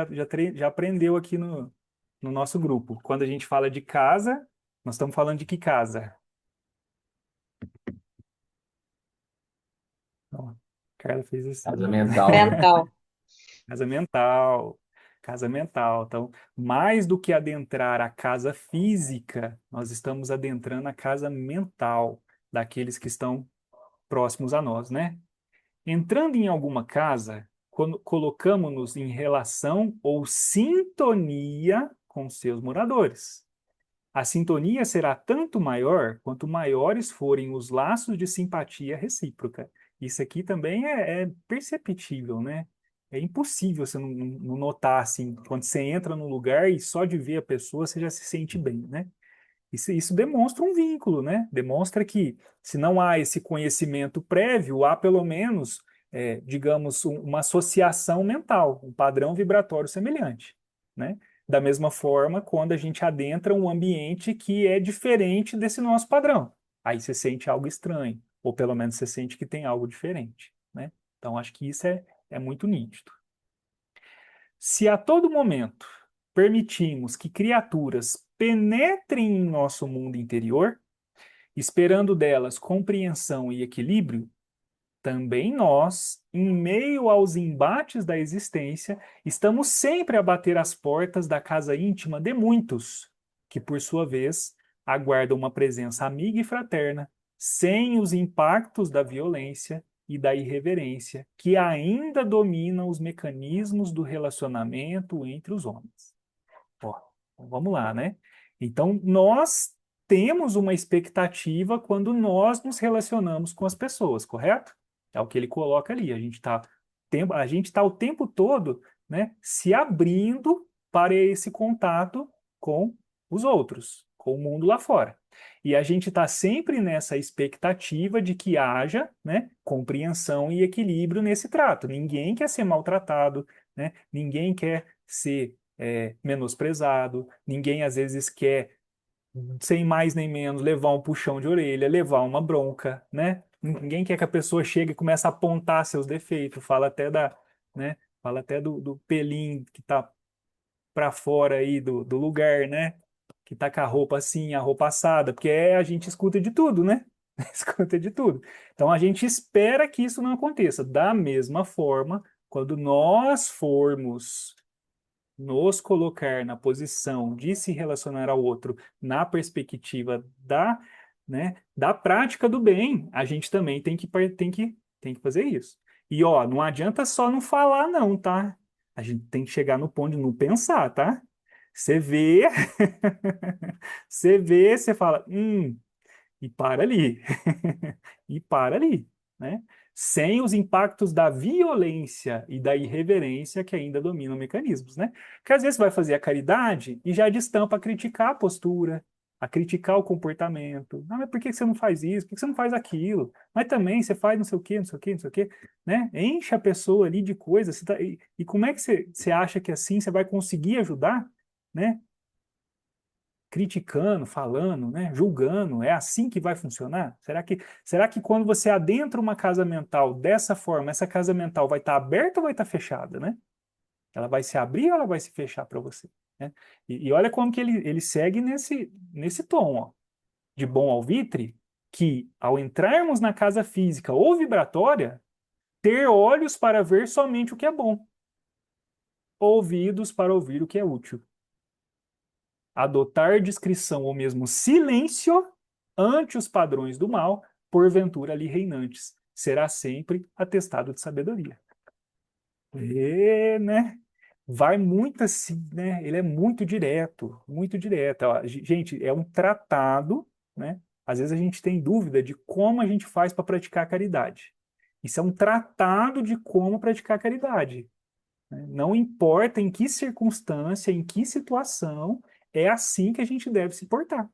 já aprendeu aqui no nosso grupo. Quando a gente fala de casa, nós estamos falando de que casa? Ó, a Carla fez Casa assim. mental, né? Mental. Casa mental. Casa mental. Então, mais do que adentrar a casa física, nós estamos adentrando a casa mental daqueles que estão próximos a nós, né? Entrando em alguma casa, colocamos-nos em relação ou sintonia com seus moradores. A sintonia será tanto maior quanto maiores forem os laços de simpatia recíproca. Isso aqui também é perceptível, né? É impossível você não notar assim, quando você entra num lugar e só de ver a pessoa você já se sente bem, né? Isso demonstra um vínculo, né? Demonstra que, se não há esse conhecimento prévio, há pelo menos, digamos, uma associação mental, um padrão vibratório semelhante, né? Da mesma forma, quando a gente adentra um ambiente que é diferente desse nosso padrão, aí você sente algo estranho, ou pelo menos você sente que tem algo diferente, né? Então, acho que isso é muito nítido. Se a todo momento permitimos que criaturas penetrem em nosso mundo interior, esperando delas compreensão e equilíbrio, também nós, em meio aos embates da existência, estamos sempre a bater as portas da casa íntima de muitos, que, por sua vez, aguardam uma presença amiga e fraterna, sem os impactos da violência e da irreverência que ainda dominam os mecanismos do relacionamento entre os homens. Ó, então vamos lá, né? Então, nós temos uma expectativa quando nós nos relacionamos com as pessoas, correto? É o que ele coloca ali. A gente tá o tempo todo, né, se abrindo para esse contato com os outros, com o mundo lá fora. E a gente está sempre nessa expectativa de que haja, né, compreensão e equilíbrio nesse trato. Ninguém quer ser maltratado, né? Ninguém quer ser menosprezado, ninguém às vezes quer, sem mais nem menos, levar um puxão de orelha, levar uma bronca, né? Ninguém quer que a pessoa chegue e comece a apontar seus defeitos, né? Fala até do pelinho que tá para fora aí do lugar, né? Que tá com a roupa assim, a roupa assada, porque a gente escuta de tudo, né? Escuta de tudo. Então a gente espera que isso não aconteça. Da mesma forma, quando nós formos nos colocar na posição de se relacionar ao outro na perspectiva da prática do bem, a gente também tem que fazer isso. E ó, não adianta só não falar não, tá? A gente tem que chegar no ponto de não pensar, tá? Você vê, você fala, e para ali. E para ali, né? Sem os impactos da violência e da irreverência que ainda dominam mecanismos, né? Porque às vezes vai fazer a caridade e já destampa a criticar a postura, a criticar o comportamento. Ah, mas por que você não faz isso? Por que você não faz aquilo? Mas também você faz não sei o quê, não sei o quê, não sei o quê, né? Enche a pessoa ali de coisas. E como é que você acha que assim você vai conseguir ajudar, né? Criticando, falando, né, julgando, é assim que vai funcionar? Será que quando você adentra uma casa mental dessa forma, essa casa mental vai estar aberta ou vai estar fechada, né? Ela vai se abrir ou ela vai se fechar para você, né? E olha como que ele segue nesse tom, ó, de bom alvitre, que ao entrarmos na casa física ou vibratória, ter olhos para ver somente o que é bom, ouvidos para ouvir o que é útil. adotar discrição ou mesmo silêncio ante os padrões do mal, porventura ali reinantes, será sempre atestado de sabedoria. E, né? Vai muito assim, né? Ele é muito direto, muito direto. Ó, gente, é um tratado, né? Às vezes a gente tem dúvida de como a gente faz para praticar a caridade. Isso é um tratado de como praticar a caridade, né? Não importa em que circunstância, em que situação, é assim que a gente deve se portar.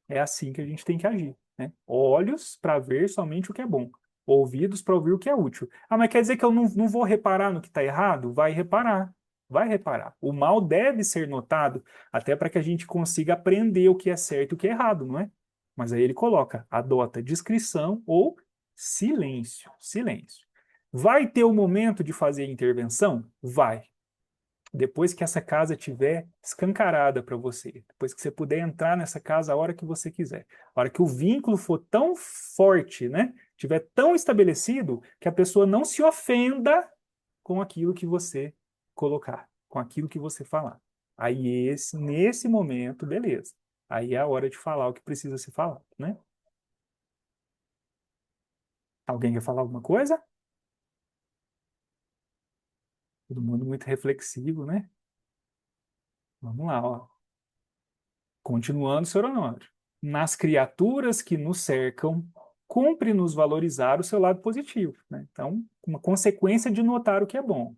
É assim que a gente tem que agir, né? Olhos para ver somente o que é bom, ouvidos para ouvir o que é útil. Ah, mas quer dizer que eu não vou reparar no que está errado? Vai reparar, vai reparar. O mal deve ser notado, até para que a gente consiga aprender o que é certo e o que é errado, não é? Mas aí ele coloca, adota discrição ou silêncio, silêncio. Vai ter o momento de fazer intervenção? Vai. Depois que essa casa estiver escancarada para você, depois que você puder entrar nessa casa a hora que você quiser, a hora que o vínculo for tão forte, né, tiver tão estabelecido que a pessoa não se ofenda com aquilo que você colocar, com aquilo que você falar. Aí nesse momento, beleza. Aí é a hora de falar o que precisa ser falado, né? Alguém quer falar alguma coisa? Todo mundo muito reflexivo, né? Vamos lá, ó. Continuando, Sr. Honório. Nas criaturas que nos cercam, cumpre-nos valorizar o seu lado positivo, né? Então, uma consequência de notar o que é bom.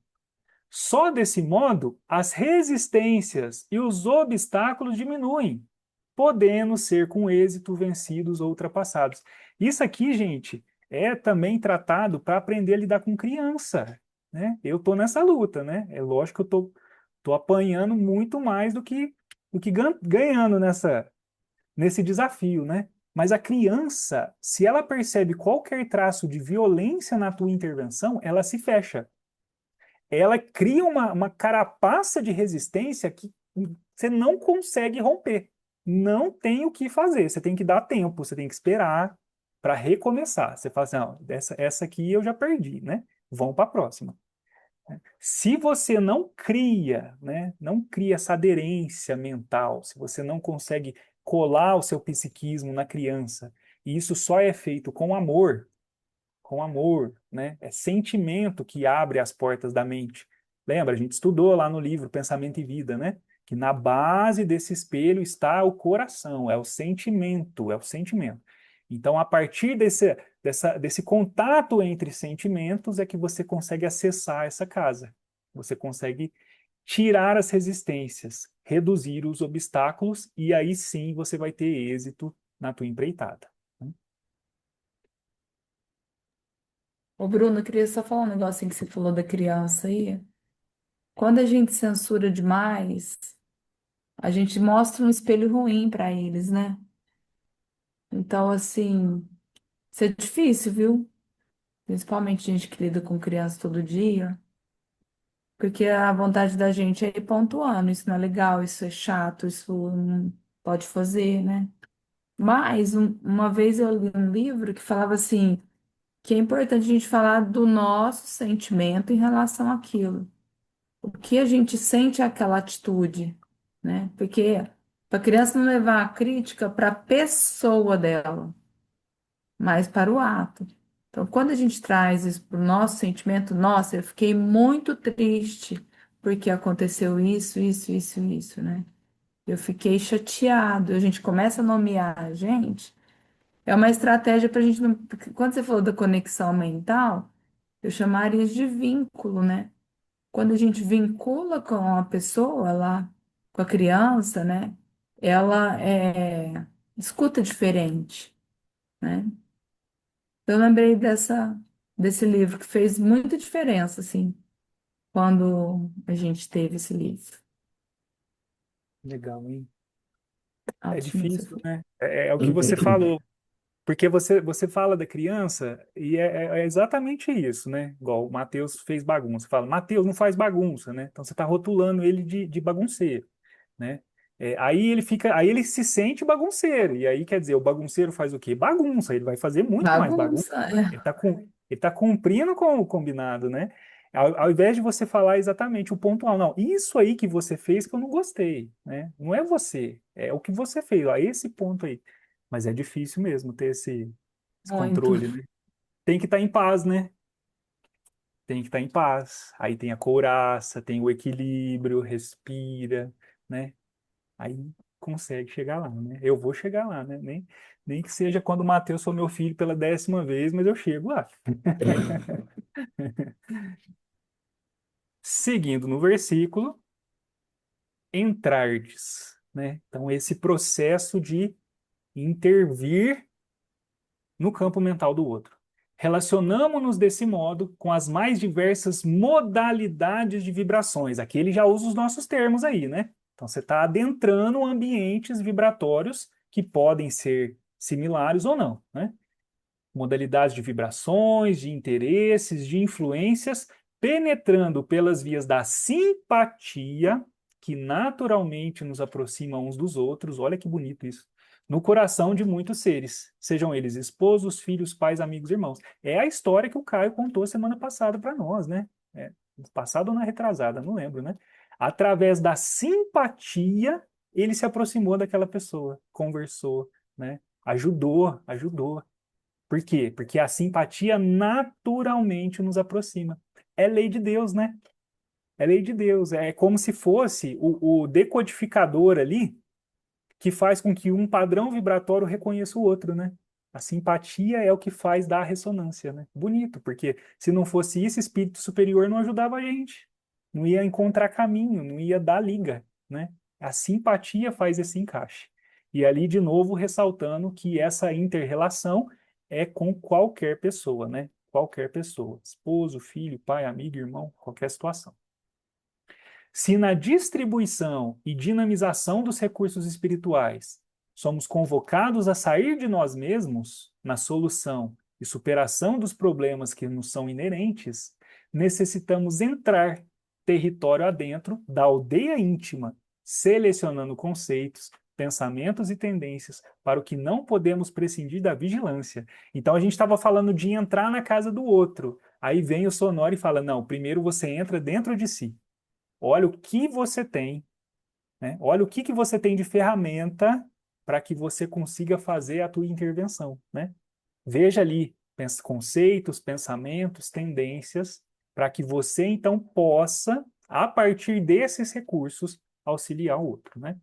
Só desse modo, as resistências e os obstáculos diminuem, podendo ser com êxito vencidos ou ultrapassados. Isso aqui, gente, é também tratado para aprender a lidar com criança, né? Eu estou nessa luta, né? É lógico que eu tô apanhando muito mais do que ganhando nesse desafio, né? Mas a criança, se ela percebe qualquer traço de violência na tua intervenção, ela se fecha. Ela cria uma carapaça de resistência que você não consegue romper. Não tem o que fazer. Você tem que dar tempo, você tem que esperar para recomeçar. Você fala assim, não, essa aqui eu já perdi, né? Vamos para a próxima. Se você não cria, né, não cria essa aderência mental, se você não consegue colar o seu psiquismo na criança, e isso só é feito com amor, né? É sentimento que abre as portas da mente. Lembra, a gente estudou lá no livro Pensamento e Vida, né? Que na base desse espelho está o coração, é o sentimento, é o sentimento. Então, a partir desse contato entre sentimentos é que você consegue acessar essa casa. Você consegue tirar as resistências, reduzir os obstáculos e aí sim você vai ter êxito na tua empreitada. Ô, Bruno, eu queria só falar um negocinho que você falou da criança aí. Quando a gente censura demais, a gente mostra um espelho ruim para eles, né? Então, assim, isso é difícil, viu? Principalmente gente que lida com criança todo dia, porque a vontade da gente é ir pontuando, isso não é legal, isso é chato, isso não pode fazer, né? Mas uma vez eu li um livro que falava assim, que é importante a gente falar do nosso sentimento em relação àquilo. O que a gente sente é aquela atitude, né? Porque para a criança não levar a crítica para a pessoa dela, mas para o ato. Então, quando a gente traz isso para o nosso sentimento, nossa, eu fiquei muito triste porque aconteceu isso, né? Eu fiquei chateado. A gente começa a nomear a gente. É uma estratégia para a gente não. Porque quando você falou da conexão mental, eu chamaria isso de vínculo, né? Quando a gente vincula com a pessoa lá, com a criança, né? Ela escuta diferente, né? Eu lembrei desse livro que fez muita diferença, assim, quando a gente teve esse livro. Legal, hein? É Ótimo, você difícil, falou. né? É o que você falou. Porque você fala da criança e é exatamente isso, né? Igual o Matheus fez bagunça. Fala, Matheus não faz bagunça, né? Então você está rotulando ele de bagunceiro, né? Aí ele se sente bagunceiro. E aí, quer dizer, o bagunceiro faz o quê? Bagunça. Ele vai fazer muito mais bagunça. Bagunça, é. Ele tá cumprindo com o combinado, né? Ao invés de você falar exatamente o pontual, não, isso aí que você fez que eu não gostei, né? Não é você, é o que você fez, ó, esse ponto aí. Mas é difícil mesmo ter esse Muito. controle, né? Tem que estar em paz, né? Tem que estar em paz. Aí tem a couraça, tem o equilíbrio, respira, né? Aí consegue chegar lá, né? Eu vou chegar lá, né? Nem que seja quando o Mateus for meu filho pela 10ª vez, mas eu chego lá. Seguindo no versículo, entrardes, né? Então, esse processo de intervir no campo mental do outro. Relacionamos-nos desse modo com as mais diversas modalidades de vibrações. Aqui ele já usa os nossos termos aí, né? Então você está adentrando ambientes vibratórios que podem ser similares ou não, né? Modalidades de vibrações, de interesses, de influências, penetrando pelas vias da simpatia, que naturalmente nos aproxima uns dos outros. Olha que bonito isso. No coração de muitos seres, sejam eles esposos, filhos, pais, amigos, irmãos. É a história que o Caio contou semana passada para nós, né? Passada ou na retrasada, não lembro, né? Através da simpatia, ele se aproximou daquela pessoa, conversou, né? Ajudou. Por quê? Porque a simpatia naturalmente nos aproxima. É lei de Deus, né? É lei de Deus. É como se fosse o decodificador ali que faz com que um padrão vibratório reconheça o outro, né? A simpatia é o que faz dar a ressonância, né? Bonito, porque se não fosse isso, espírito superior não ajudava a gente. Não ia encontrar caminho, não ia dar liga, né? A simpatia faz esse encaixe. E ali, de novo, ressaltando que essa inter-relação é com qualquer pessoa, né? Qualquer pessoa. Esposo, filho, pai, amigo, irmão, qualquer situação. Se na distribuição e dinamização dos recursos espirituais somos convocados a sair de nós mesmos na solução e superação dos problemas que nos são inerentes, necessitamos entrar território adentro da aldeia íntima, selecionando conceitos, pensamentos e tendências para o que não podemos prescindir da vigilância. Então a gente estava falando de entrar na casa do outro. Aí vem o sonoro e fala: não, primeiro você entra dentro de si. Olha o que você tem, né? Olha o que você tem de ferramenta para que você consiga fazer a tua intervenção, né? Veja ali conceitos, pensamentos, tendências, para que você então possa, a partir desses recursos, auxiliar o outro, né?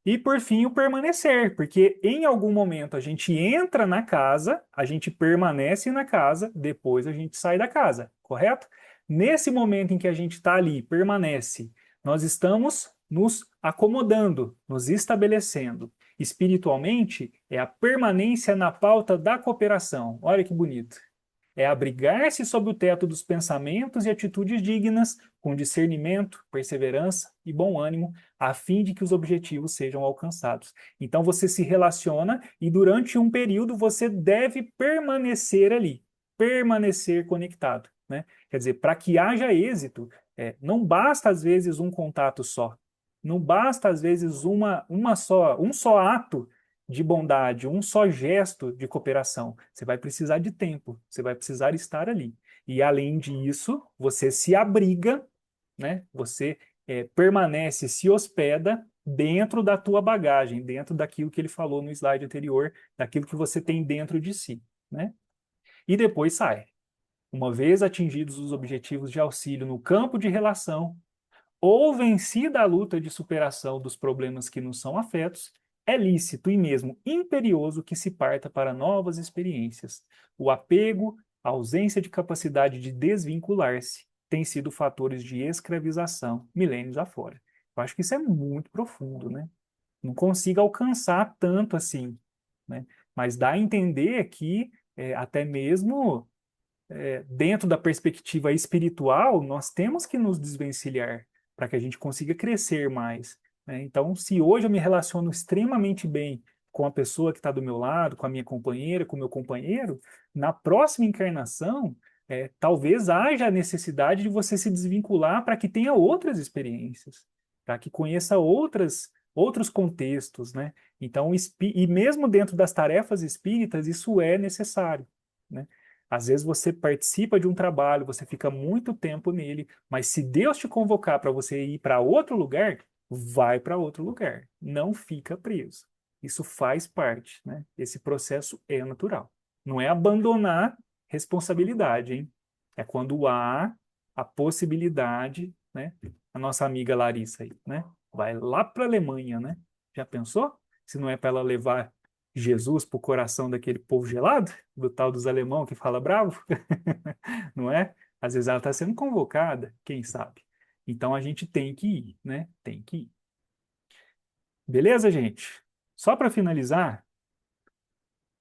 E por fim, o permanecer, porque em algum momento a gente entra na casa, a gente permanece na casa, depois a gente sai da casa, correto? Nesse momento em que a gente está ali, permanece, nós estamos nos acomodando, nos estabelecendo. Espiritualmente, é a permanência na pauta da cooperação. Olha que bonito. É abrigar-se sob o teto dos pensamentos e atitudes dignas, com discernimento, perseverança e bom ânimo, a fim de que os objetivos sejam alcançados. Então você se relaciona e durante um período você deve permanecer ali, permanecer conectado, né? Quer dizer, para que haja êxito, não basta às vezes um contato só, não basta às vezes um só ato de bondade, um só gesto de cooperação. Você vai precisar de tempo, você vai precisar estar ali. E além disso, você se abriga, né? Você permanece, se hospeda dentro da tua bagagem, dentro daquilo que ele falou no slide anterior, daquilo que você tem dentro de si, né? E depois sai. Uma vez atingidos os objetivos de auxílio no campo de relação, ou vencida a luta de superação dos problemas que nos são afetos, é lícito e mesmo imperioso que se parta para novas experiências. O apego, a ausência de capacidade de desvincular-se, têm sido fatores de escravização milênios afora. Eu acho que isso é muito profundo, né? Não consigo alcançar tanto assim, né? Mas dá a entender que até mesmo dentro da perspectiva espiritual, nós temos que nos desvencilhar para que a gente consiga crescer mais, né? Então, se hoje eu me relaciono extremamente bem com a pessoa que está do meu lado, com a minha companheira, com o meu companheiro, na próxima encarnação, talvez haja a necessidade de você se desvincular para que tenha outras experiências, para que conheça outros contextos, né? Então, e mesmo dentro das tarefas espíritas, isso é necessário, né? Às vezes você participa de um trabalho, você fica muito tempo nele, mas se Deus te convocar para você ir para outro lugar, vai para outro lugar. Não fica preso. Isso faz parte, né? Esse processo é natural. Não é abandonar responsabilidade, hein? É quando há a possibilidade, né? A nossa amiga Larissa aí, né? Vai lá para a Alemanha, né? Já pensou? Se não é para ela levar Jesus para o coração daquele povo gelado, do tal dos alemão que fala bravo, não é? Às vezes ela está sendo convocada, quem sabe? Então a gente tem que ir, né? Tem que ir. Beleza, gente? Só para finalizar,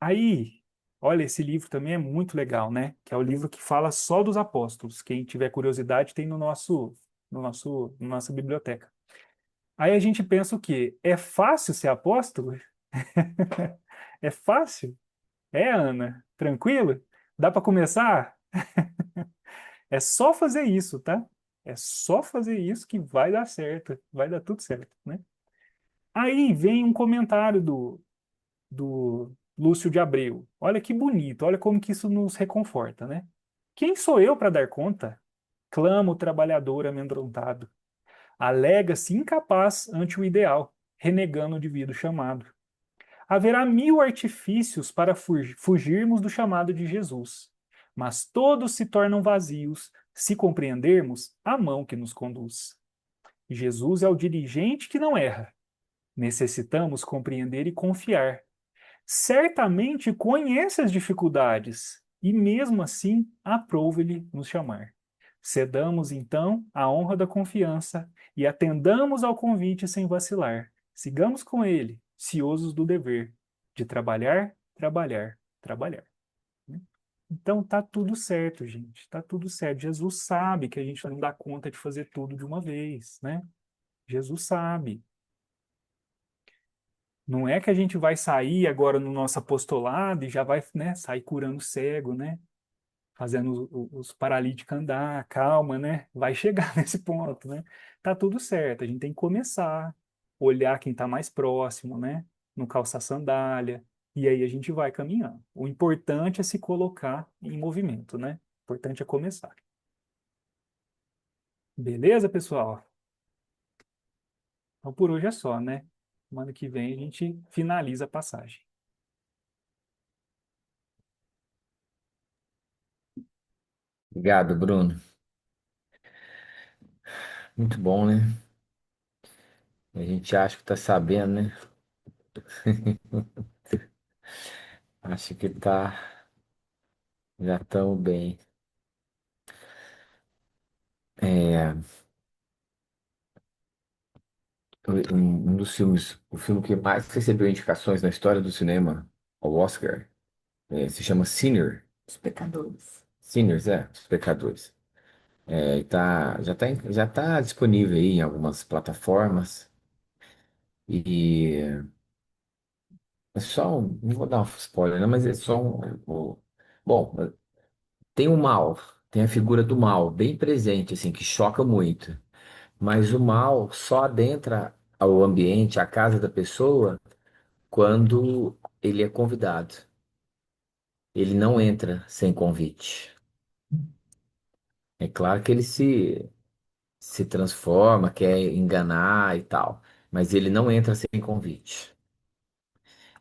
aí, olha, esse livro também é muito legal, né? Que é o livro que fala só dos apóstolos. Quem tiver curiosidade tem na nossa biblioteca. Aí a gente pensa o quê? É fácil ser apóstolo? É fácil? É, Ana? Tranquilo? Dá para começar? É só fazer isso, tá? É só fazer isso que vai dar certo, vai dar tudo certo, né? Aí vem um comentário do Lúcio de Abreu. Olha que bonito, olha como que isso nos reconforta, né? Quem sou eu para dar conta? Clama o trabalhador amedrontado. Alega-se incapaz ante o ideal, renegando o devido chamado. Haverá mil artifícios para fugirmos do chamado de Jesus, mas todos se tornam vazios se compreendermos a mão que nos conduz. Jesus é o dirigente que não erra. Necessitamos compreender e confiar. Certamente conhece as dificuldades e, mesmo assim, aprove-lhe nos chamar. Cedamos, então, a honra da confiança e atendamos ao convite sem vacilar. Sigamos com ele, ciosos do dever, de trabalhar, trabalhar, trabalhar. Né? Então tá tudo certo, gente. Tá tudo certo. Jesus sabe que a gente não dá conta de fazer tudo de uma vez, né? Jesus sabe. Não é que a gente vai sair agora no nosso apostolado e já vai, né, sair curando cego, né? Fazendo os paralíticos andar, calma, né? Vai chegar nesse ponto, né? Tá tudo certo, a gente tem que começar, olhar quem está mais próximo, né? Não calçar sandália, e aí a gente vai caminhando. O importante é se colocar em movimento, né? O importante é começar. Beleza, pessoal? Então por hoje é só, né? Semana que vem a gente finaliza a passagem. Obrigado, Bruno. Muito bom, né? A gente acha que tá sabendo, né? Acha que tá. Já tão bem. É, um dos filmes, o filme que mais recebeu indicações na história do cinema ao Oscar, se chama Sinner. Os pecadores. Sinners, Os Pecadores. E já tá disponível aí em algumas plataformas. E é só não vou dar um spoiler, não, mas é só bom, tem o mal, tem a figura do mal bem presente, assim, que choca muito. Mas o mal só adentra ao ambiente, à casa da pessoa, quando ele é convidado. Ele não entra sem convite. É claro que ele se transforma, quer enganar e tal, mas ele não entra sem convite.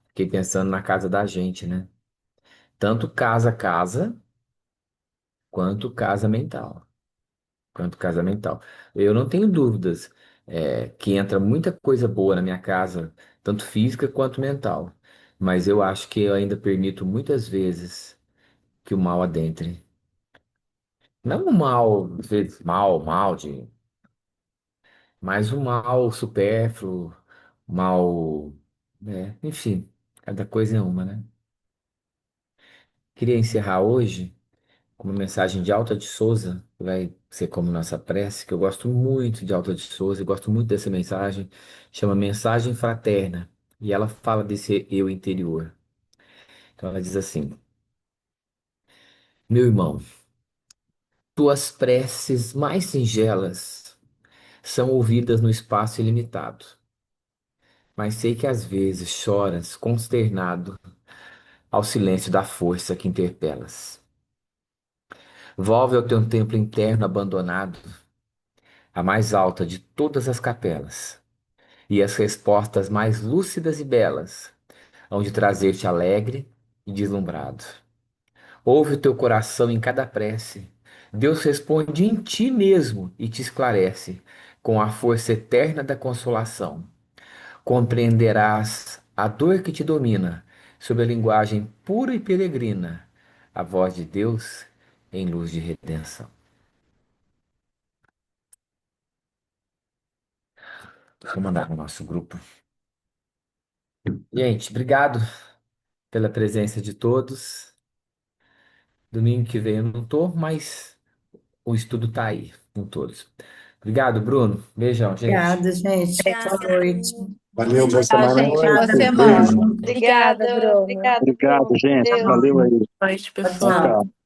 Fiquei pensando na casa da gente, né? Tanto casa, quanto casa mental. Quanto casa mental. Eu não tenho dúvidas, que entra muita coisa boa na minha casa, tanto física quanto mental. Mas eu acho que eu ainda permito muitas vezes que o mal adentre. Não o mal, às vezes, mal mas o mal supérfluo, mal, enfim, cada coisa é uma, né? Queria encerrar hoje com uma mensagem de Alta de Souza, que vai ser como nossa prece, que eu gosto muito de Alta de Souza, eu gosto muito dessa mensagem, chama Mensagem Fraterna, e ela fala desse eu interior. Então ela diz assim: Meu irmão, tuas preces mais singelas são ouvidas no espaço ilimitado, mas sei que às vezes choras consternado ao silêncio da força que interpelas. Volve ao teu templo interno abandonado, a mais alta de todas as capelas, e as respostas mais lúcidas e belas hão de trazer-te alegre e deslumbrado. Ouve o teu coração em cada prece. Deus responde em ti mesmo e te esclarece com a força eterna da consolação. Compreenderás a dor que te domina sob a linguagem pura e peregrina, a voz de Deus em luz de redenção. Vou mandar no nosso grupo. Gente, obrigado pela presença de todos. Domingo que vem eu não tô, mas o estudo tá aí com todos. Obrigado, Bruno. Beijão, gente. Obrigada, gente. Boa noite. Valeu, boa Tchau, semana aí. gente. Boa Obrigada, semana. Beijo. Bruno. Obrigada, Obrigada, Bruno. obrigada, Obrigado, Bruno. gente. Deus. Valeu aí. Boa noite, Tchau, Tchau, tchau. pessoal. tchau.